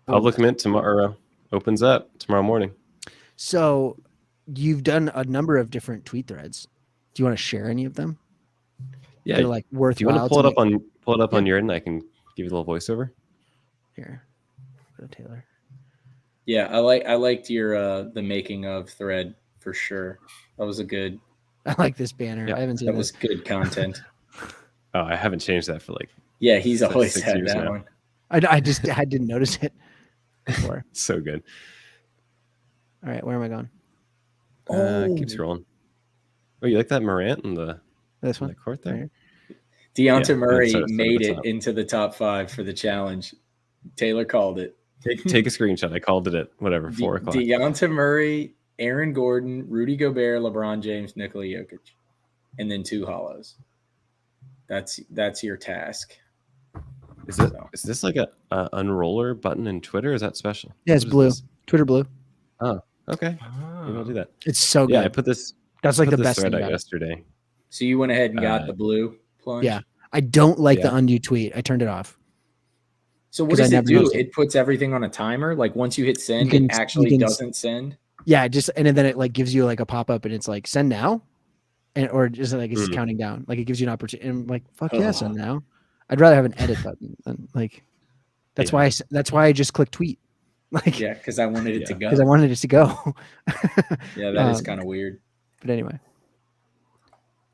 Public mint tomorrow opens up tomorrow morning. So you've done a number of different tweet threads. Do you want to share any of them? Yeah, they're like worthwhile. Do you want to pull it up on your end? I can give you a little voiceover. Here, go to Taylor. Yeah, I liked your the making of thread for sure. That was a good. I like this banner. Yeah, I haven't seen that. That Was good content. Oh, I haven't changed that for like. Yeah, he's always 6 had years that now. one. I didn't notice it before. So good. All right, where am I going? Keep scrolling. Oh, you like that Morant in the This one? the court there? Right. Deontay Yeah, Murray that's made the it top. into the top 5 for the challenge. Taylor called it. Take a screenshot. I called it at whatever 4 o'clock. Deontay Murray, Aaron Gordon, Rudy Gobert, LeBron James, Nikola Jokic, and then 2 hollows. That's your task. Is this like a unroller button in Twitter? Is that special? Yeah, it's What is blue. this? Twitter blue. Oh, okay. Maybe I'll do that. It's so good. Yeah, I put this. That's like put the this best thread thing out about it. yesterday. So you went ahead and got the blue plunge? Yeah. I don't like Yeah. the undo tweet. I turned it off. So what 'Cause I does it never do? noticed it. It puts everything on a timer? Like once you hit send, You it can- actually you can- doesn't send? Yeah, and then it like gives you like a pop-up and it's like send now. Or just like it's counting down. Like it gives you an opportunity. And I'm like, fuck yeah, send now. I'd rather have an edit button than like that's why I just click tweet. Like Yeah, because I wanted it to go. because I wanted it to go. Yeah, that is kind of weird. But anyway.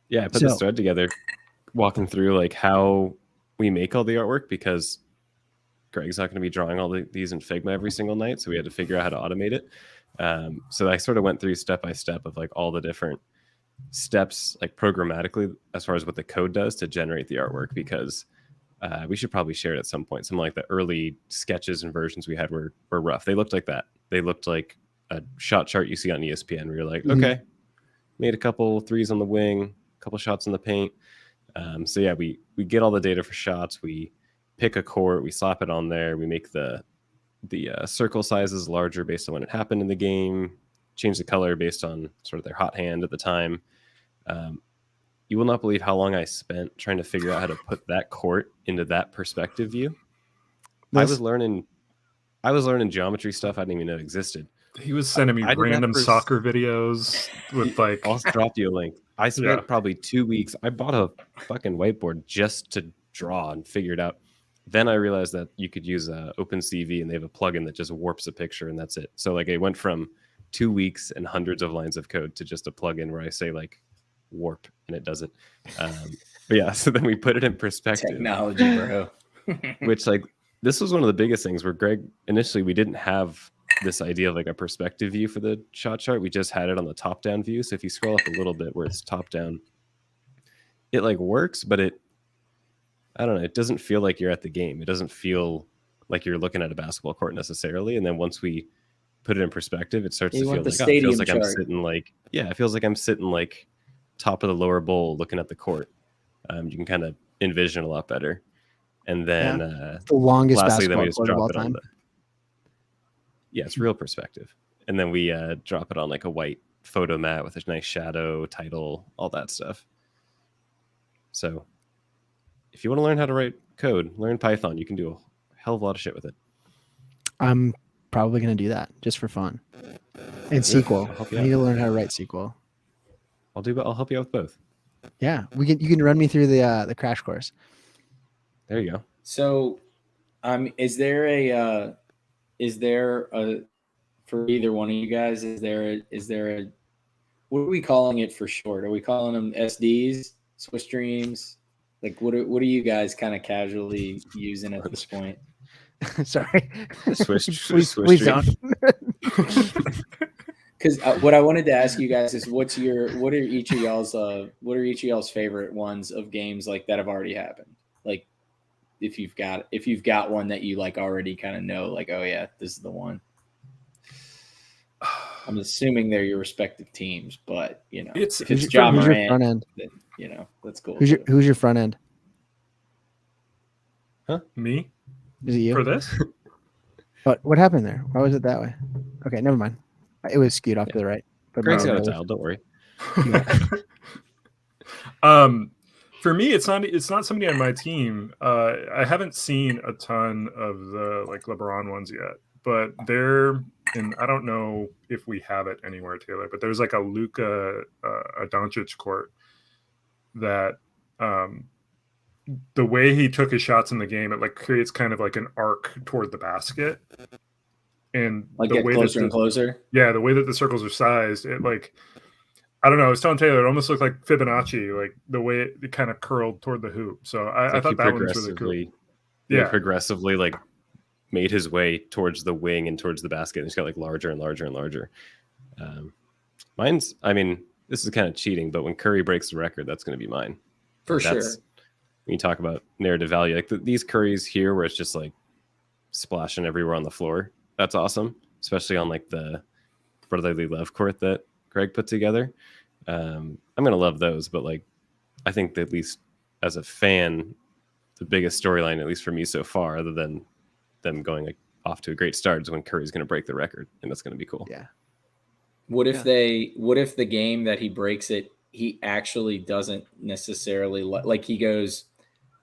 Yeah, I put this thread together, walking through like how we make all the artwork because Greg's not going to be drawing all these in Figma every single night, so we had to figure out how to automate it. So I sort of went through step by step of like all the different steps, like programmatically, as far as what the code does to generate the artwork. Because we should probably share it at some point. Some like the early sketches and versions we had were rough. They looked like that. They looked like a shot chart you see on ESPN. Where you're like, okay, made a couple threes on the wing, a couple shots in the paint. So yeah, we get all the data for shots. We pick a court, we slap it on there. We make the circle sizes larger based on when it happened in the game. Change the color based on sort of their hot hand at the time. You will not believe how long I spent trying to figure out how to put that court into that perspective view. Nice. I was learning geometry stuff I didn't even know existed. He was sending me random soccer videos with like. I'll drop you a link. I spent probably 2 weeks. I bought a fucking whiteboard just to draw and figure it out. Then I realized that you could use OpenCV and they have a plugin that just warps a picture and that's it. So like it went from 2 weeks and hundreds of lines of code to just a plugin where I say like warp and it does it. But yeah, so then we put it in perspective. Technology, bro. Which like this was one of the biggest things where Greg initially we didn't have this idea of like a perspective view for the shot chart. We just had it on the top down view. So if you scroll up a little bit where it's top down, it like works, but I don't know. It doesn't feel like you're at the game. It doesn't feel like you're looking at a basketball court necessarily. And then once we put it in perspective, it starts to feel like, it feels like I'm sitting like, it feels like I'm sitting like top of the lower bowl looking at the court. You can kind of envision a lot better. And then the longest lastly, then basketball we just court of drop all it on time. it's real perspective. And then we drop it on like a white photo mat with a nice shadow, title, all that stuff. So if you want to learn how to write code, learn Python. You can do a hell of a lot of shit with it. I'm probably going to do that just for fun. And SQL. I need to learn how to write SQL. I'll help you out with both. Yeah, you can run me through the crash course. There you go. So, is there a for either one of you guys? Is there a what are we calling it for short? Are we calling them SDs, Swiss Streams? Like what are you guys kind of casually using at this point? Sorry, please don't. Because what I wanted to ask you guys is what are each of y'all's favorite ones of games like that have already happened? Like if you've got one that you like already kind of know, like, oh yeah, this is the one. I'm assuming they're your respective teams, but if it's Ja Morant, then that's cool. Who's your front end? Huh? Me? Is it you for this? What happened there? Why was it that way? Okay, never mind. It was skewed off to the right. But Greg's got a tile. Don't worry. For me, it's not somebody on my team. I haven't seen a ton of the like LeBron ones yet, but and I don't know if we have it anywhere, Taylor, but there's like a Luka a Doncic court that the way he took his shots in the game, it like creates kind of like an arc toward the basket. And like the get way closer that and closer. Yeah, the way that the circles are sized, it like, I don't know. I was telling Taylor, it almost looked like Fibonacci, like the way it kind of curled toward the hoop. So I thought that one was really cool. Yeah, progressively like made his way towards the wing and towards the basket. And it's got like larger and larger and larger. I mean, this is kind of cheating, but when Curry breaks the record, that's going to be mine. For sure. When you talk about narrative value, like these Currys here, where it's just like splashing everywhere on the floor, that's awesome. Especially on like the brotherly love court that Greg put together. I'm going to love those, but like, I think that at least as a fan, the biggest storyline, at least for me so far, other than them going like off to a great start, is when Curry's going to break the record, and that's going to be cool. Yeah. What if the game that he breaks it, he actually doesn't necessarily like he goes,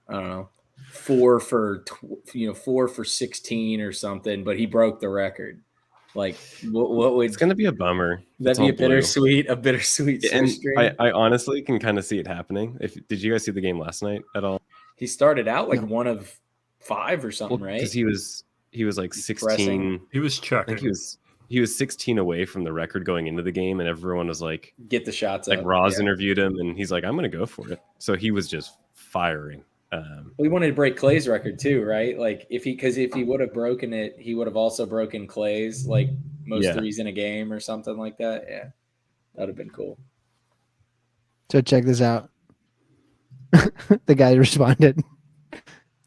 I don't know, 4 for 16 or something, but he broke the record. Like what would? It's going to be a bummer. That'd be a bittersweet stream. I honestly can kind of see it happening. Did you guys see the game last night at all? He started out like 1 of 5 or something, right? Because he was like 16. He was checking. I think he was 16 away from the record going into the game, and everyone was like, "Get the shots." Like up. Roz interviewed him, and he's like, "I'm going to go for it." So he was just firing. We wanted to break Clay's record too, right? Like if he would have broken it, he would have also broken Clay's like most threes in a game or something like that. Yeah, that'd have been cool. So check this out. The guy responded,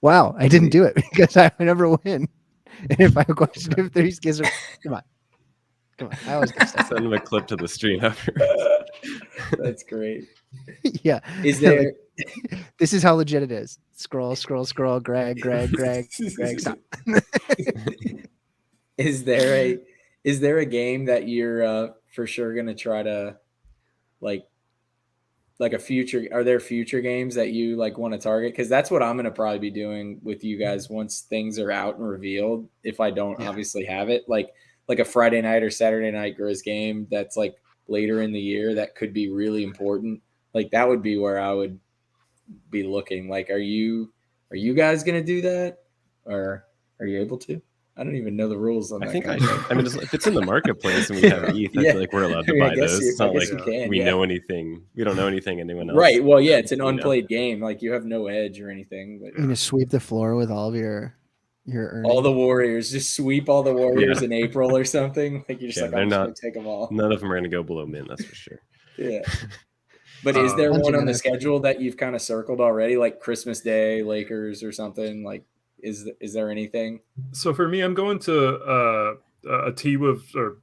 "Wow, I didn't do it because I never win. And if I have a question if threes gives her, come on. I always send him a clip to the stream after." That's great. Yeah. Is there? This is how legit it is. Scroll. Greg. Stop. Is there a game that you're for sure gonna try to like a future? Are there future games that you like want to target? Because that's what I'm gonna probably be doing with you guys once things are out and revealed. If I don't obviously have it, like a Friday night or Saturday night Grizz game that's like later in the year that could be really important. Like that would be where I would be looking. Like, are you guys gonna do that, or are you able to? I don't even know the rules on that. I mean, if it's in the marketplace and we have ETH, I feel like we're allowed to buy those. It's not like we know anything. We don't know anything anyone else. Right. Well, yeah, it's an unplayed game. Like you have no edge or anything. But you're gonna sweep the floor with all of your earnings. All the Warriors. Just sweep all the Warriors in April or something. Like you're just like, I'm just gonna take them all. None of them are gonna go below min, that's for sure. Yeah. But is there one on the schedule that you've kind of circled already, like Christmas Day, Lakers or something? Like, is there anything? So for me, I'm going to a T-Wolves or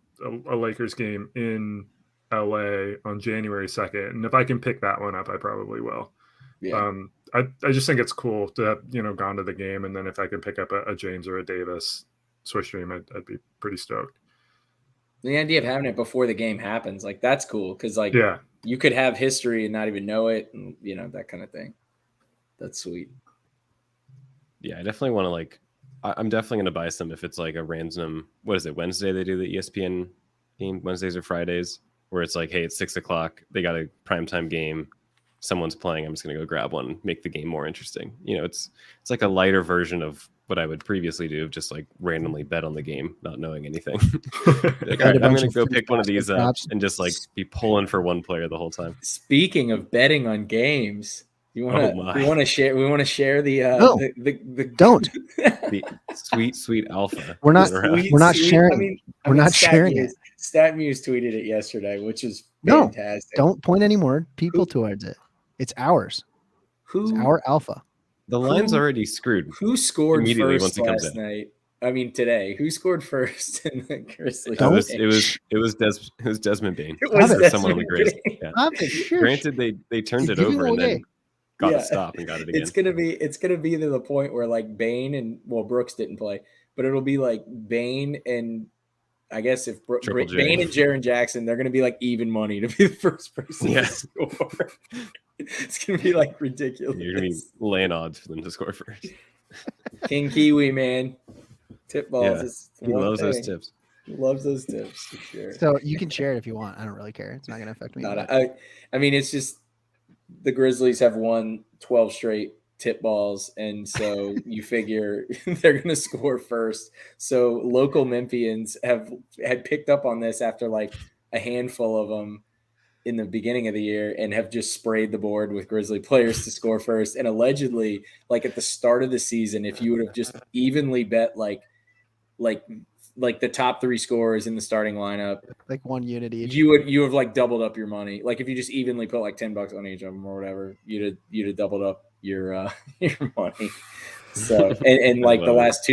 a Lakers game in LA on January 2nd, and if I can pick that one up, I probably will. Yeah. I just think it's cool to have gone to the game, and then if I can pick up a James or a Davis Swiss stream, I'd be pretty stoked. The idea of having it before the game happens, like that's cool because you could have history and not even know it, and that kind of thing. That's sweet. Yeah, I definitely want to I'm definitely going to buy some if it's like a random. What is it? Wednesday they do the ESPN game. Wednesdays or Fridays where it's like, hey, it's 6:00. They got a primetime game. Someone's playing. I'm just going to go grab one, make the game more interesting. It's like a lighter version of what I would previously do, just like randomly bet on the game, not knowing anything. Like, all right, I'm going to go pick one of these up and just like be pulling for one player the whole time. Speaking of betting on games, we want to share the don't the sweet alpha. We're not sharing. I mean, we're not sharing it. StatMuse tweeted it yesterday, which is fantastic. Don't point any more people towards it. It's ours. It's our alpha. The line's already screwed. Who scored immediately first last night? I mean, today. Who scored first in the Grizzlies? It was Desmond Bain. It was Desmond someone on the Grizz. Yeah. Granted, they turned it over and then got a stop and got it again. It's gonna be to the point where like Bain and Brooks didn't play, but it'll be like Bain and I guess if Triple J. Bane and Jaren Jackson, they're going to be like even money to be the first person to score. It's going to be like ridiculous. You're going to be laying odds for them to score first. King Kiwi, man. Tip balls. Yeah, Is he loves those tips. He loves those tips for sure. So you can share it if you want. I don't really care. It's not going to affect me. I mean, it's just the Grizzlies have won 12 straight tip balls, and so you figure they're going to score first. So local Memphians had picked up on this after like a handful of them in the beginning of the year and have just sprayed the board with Grizzly players to score first. And allegedly, like at the start of the season, if you would have just evenly bet like the top 3 scorers in the starting lineup, like 1 unit each, you have like doubled up your money. Like if you just evenly put like $10 on each of them or whatever, you'd have doubled up your money. So and like the last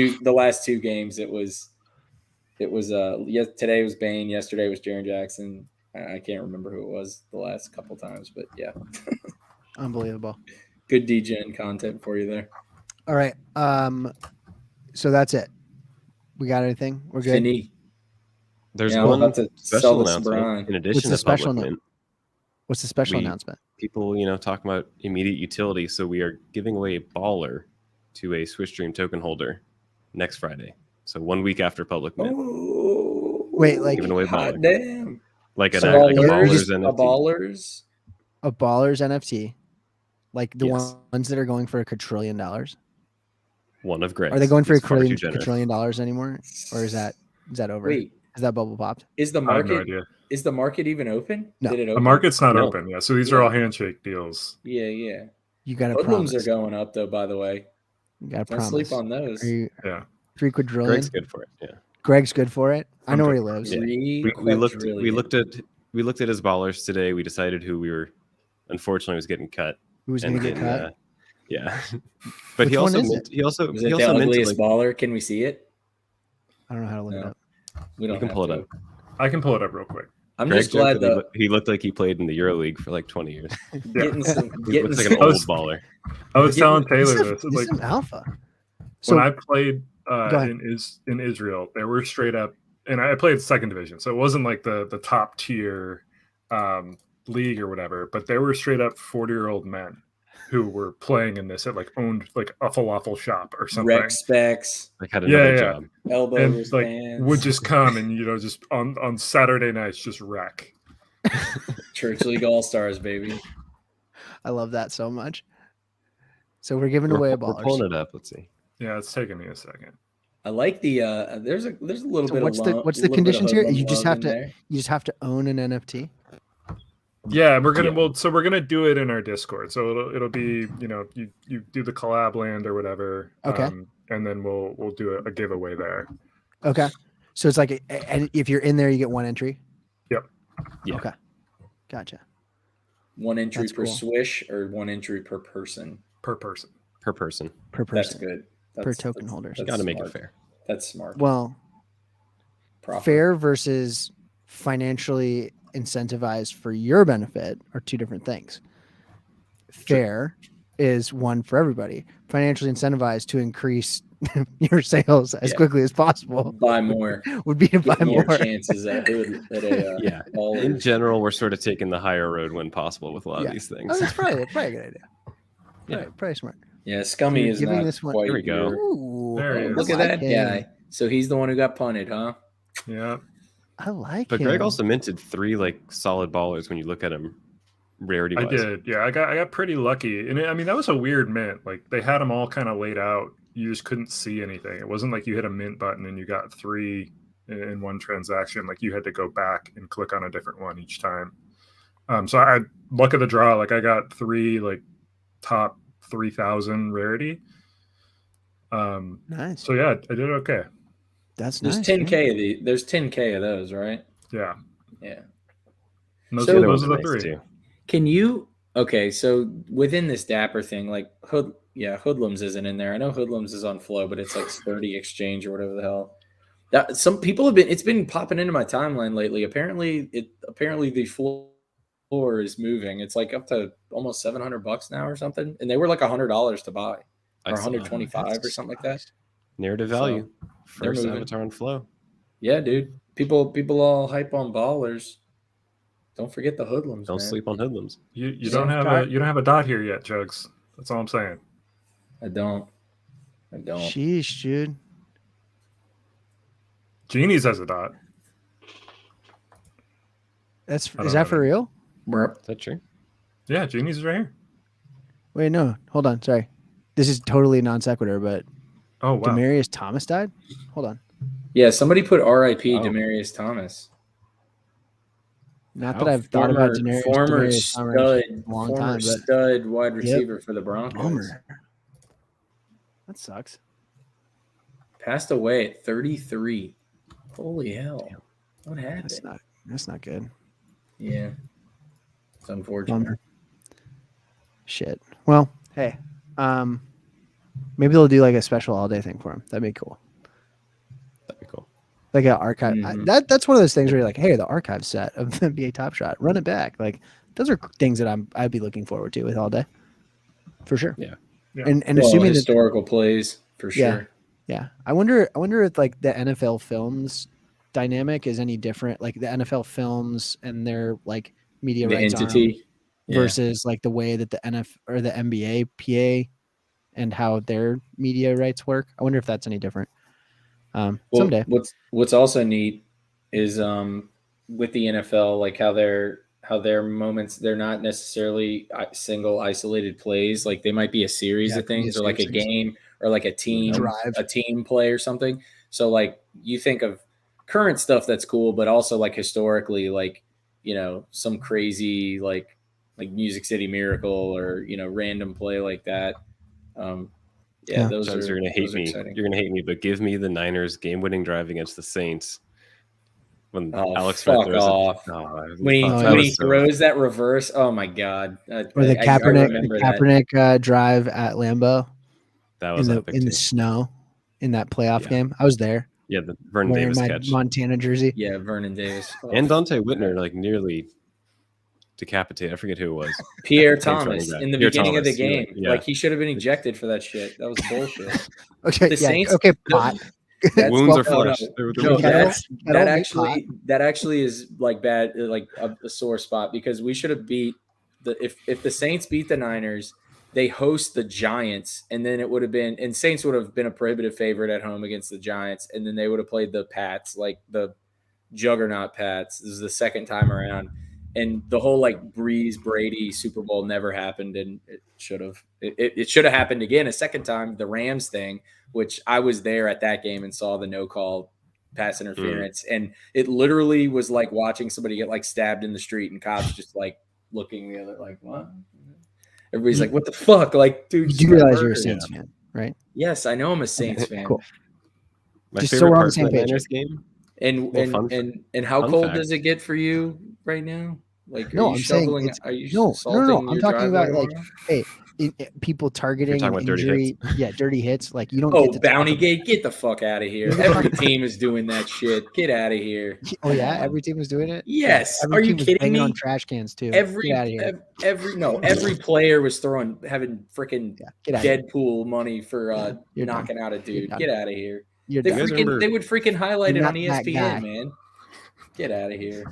two games, it was today was Bane, yesterday was Jaren Jackson. I can't remember who it was the last couple times, but yeah. Unbelievable. Good DGen content for you there. All right. So that's it. We got anything? We're good. Finny. There's Yeah, one to special sell the announcement in addition What's the to special public mint. What's the special announcement? People, talking about immediate utility. So we are giving away a baller to a Swiss Dream token holder next Friday. So 1 week after public mint. Oh, wait, like giving away hot baller. damn. Like a Ballers, Ballers NFT. a Ballers. a Ballers NFT, like the Yes. ones that are going for $1 trillion. One of Greg's. Are they going for He's $1 far too generous. trillion anymore, or is that over? Wait, Is that bubble popped? is the I have no market idea. is the market even open? No. Did it The open? market's not No. open. Yeah. So these are all handshake deals. Yeah. You got to Hoodlums promise. are going up though. By the way, You got to don't promise. sleep on those. Are you Yeah. 3 quadrillion? Greg's good for it. Yeah. Greg's good for it. I know where he Okay. lives. Yeah. We looked at his ballers today. We decided who we were. Unfortunately, was getting cut. Who was going to get cut? Yeah, but Which he one also is it? he also Was he it the also minted, ugliest like, baller? Can we see it? I don't know how to look it No. up. We don't you can have pull to. it up. I can pull it up real quick. I'm Greg just glad joked that that he looked like he played in the EuroLeague for like 20 years. getting some He getting looks like some, an old baller. I was telling This Taylor is, this. this Like is alpha. So when I played ahead. in Israel, there were straight up, and I played second division, so it wasn't like the top tier league or whatever, but there were straight up 40-year-old men who were playing in this at like owned like a falafel shop or something. rec specs, Like had another Yeah. job. elbow And like wristbands, would just come and just on Saturday nights just wreck. Church League All Stars, baby. I love that so much. So we're giving away a We're ballers. pulling it up. Let's see. Yeah, it's taking me a second. I like the there's a little So bit what's of the love, what's a the little bit of conditions here? hoodlum You just love have in to there. you just have to own an NFT. Yeah, we're gonna Yeah. we're gonna do it in our Discord. So it'll be you do the collab land or whatever. Okay. And then we'll do a giveaway there. Okay. So it's like, and if you're in there, you get 1 entry. Yep. Yeah. Okay. Gotcha. 1 entry That's per cool. swish or 1 entry per person. Per person. Per person. Per That's person. good. Per token holders. That's Got to make smart. it fair. That's smart. Well, Profit. fair versus financially incentivized for your benefit are 2 different things. Fair is one for everybody. Financially incentivized to increase your sales as Yeah. quickly as possible Buy more. would be to buy Get more more. chances at a Yeah. baller. In general, we're sort of taking the higher road when possible with a lot Yeah. of these Oh, things. that's probably a good idea. Yeah. Probably smart. Yeah, Scummy You're is giving not this one- quite Here we go. your- Ooh, There he I is. Look at like that him. guy. So he's the one who got punted, huh? Yeah. I like But him. Greg also minted 3 like solid ballers when you look at him rarity I wise. did. Yeah, I got pretty lucky. And I mean that was a weird mint. Like they had them all kind of laid out. You just couldn't see anything. It wasn't like you hit a mint button and you got 3 in one transaction. Like you had to go back and click on a different one each time. So I luck of the draw. Like I got 3 like top 3,000 rarity. Nice. So yeah, I did okay. That's There's nice. 10K of there's 10K of those, right? Yeah. Yeah. And those, So- are, The other those ones are the nice 3. too. Can you so within this Dapper thing, like Hoodlums isn't in there. I know Hoodlums is on Flow, but it's like Sturdy Exchange or whatever the hell. That some people have it's been popping into my timeline lately. Apparently the floor is moving. It's like up to almost $700 now or something. And they were like $100 to buy. I Or saw 125 or something like that. narrative So, value. they're First moving. avatar on flow. Yeah, dude. People all hype on ballers. Don't forget the hoodlums. Don't man. sleep on hoodlums. You don't have a dot here yet, Jugs. That's all I'm saying. I don't. Sheesh, dude. Genie's has a dot. Is that for real? Is that true? Yeah, Genie's is right here. Wait, no. Hold on. Sorry. This is totally non sequitur, but Oh wow. Demarius Thomas died? Hold on. Yeah, somebody put R.I.P. Demarius Thomas. Not that I've thought about Demarius Thomas in a long time, but stud wide receiver for the Broncos. Bummer. That sucks. Passed away at 33. Holy hell! What happened? That's not good. Yeah, it's unfortunate. Bummer. Shit. Well, hey, maybe they'll do like a special all day thing for him. That'd be cool. Like an archive. That's one of those things where you're like, hey, the archive set of the NBA Top Shot, run it back. Like those are things that I'd be looking forward to with all day, for sure. Yeah. And assuming historical plays for sure. Yeah. I wonder if like the NFL Films dynamic is any different, like the NFL Films and their like media rights entity versus like the way that the NFL or the NBA PA and how their media rights work. I wonder if that's any different. Someday. What's also neat is with the NFL, like how their moments, they're not necessarily single isolated plays. Like they might be a series of things, or like a game, or like a team play or something. So like you think of current stuff that's cool, but also like historically, like some crazy like Music City Miracle or random play like that. Those are. You're gonna hate me. Exciting. You're gonna hate me, but give me the Niners game-winning drive against the Saints. When Alex fuck off. When he throws that reverse, oh my god! Or the Kaepernick drive at Lambeau. That was in the snow in that playoff game. I was there. Yeah, the Vernon Davis catch. Montana jersey. Yeah, Vernon Davis. And Dante Whitner like nearly decapitated. I forget who it was. Pierre Thomas in the beginning of the game. Yeah. Like he should have been ejected for that shit. That was bullshit. Okay, the Saints. Okay, pot. Wounds are fresh. That actually is like bad, like a sore spot, because we should have beat if the Saints beat the Niners, they host the Giants, and then it would have been, and Saints would have been a prohibitive favorite at home against the Giants, and then they would have played the Pats, like the juggernaut Pats. This is the second time around. And the whole like Breeze Brady Super Bowl never happened, and it should have. It should have happened again a second time. The Rams thing, which I was there at that game and saw the no call pass interference, and it literally was like watching somebody get like stabbed in the street, and cops just like looking the other like what? Everybody's like, what the fuck? Like, dude, you realize you're a Saints fan, right? Yes, I know I'm a Saints fan. Cool. My just favorite so we're on the same page. Game. And how cold does it get for you right now? Like, no, I'm shoveling? No. I'm talking about like, hey, people targeting injury, dirty hits. Like you don't. Oh, Bounty Gate, get the fuck out of here! Every team is doing that shit. Get out of here. Oh yeah, every team is doing it. Yes. Every Are you kidding me? On trash cans too. Every player was having freaking Deadpool money for knocking out a dude. Get out of here. They would freaking highlight it on ESPN, man. Get out of here.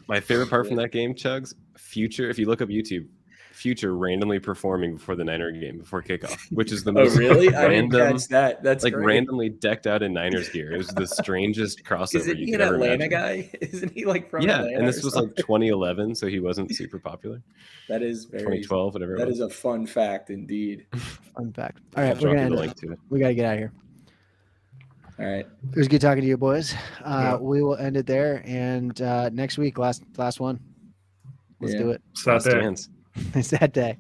My favorite part from that game, Chugs, Future, if you look up YouTube, Future randomly performing before the Niner game, before kickoff, which is the most random, I didn't catch that. That's like great. Randomly decked out in Niners gear. It was the strangest crossover. Isn't he an Atlanta guy? Isn't he like from Atlanta? And this was like 2011, so he wasn't super popular. That is very 2012, whatever. That is a fun fact indeed. Fun fact. All right, we're gonna end it. We gotta get out of here. All right. It was good talking to you, boys. We will end it there, and next week, last one. Let's do it. It's that day. It's that day.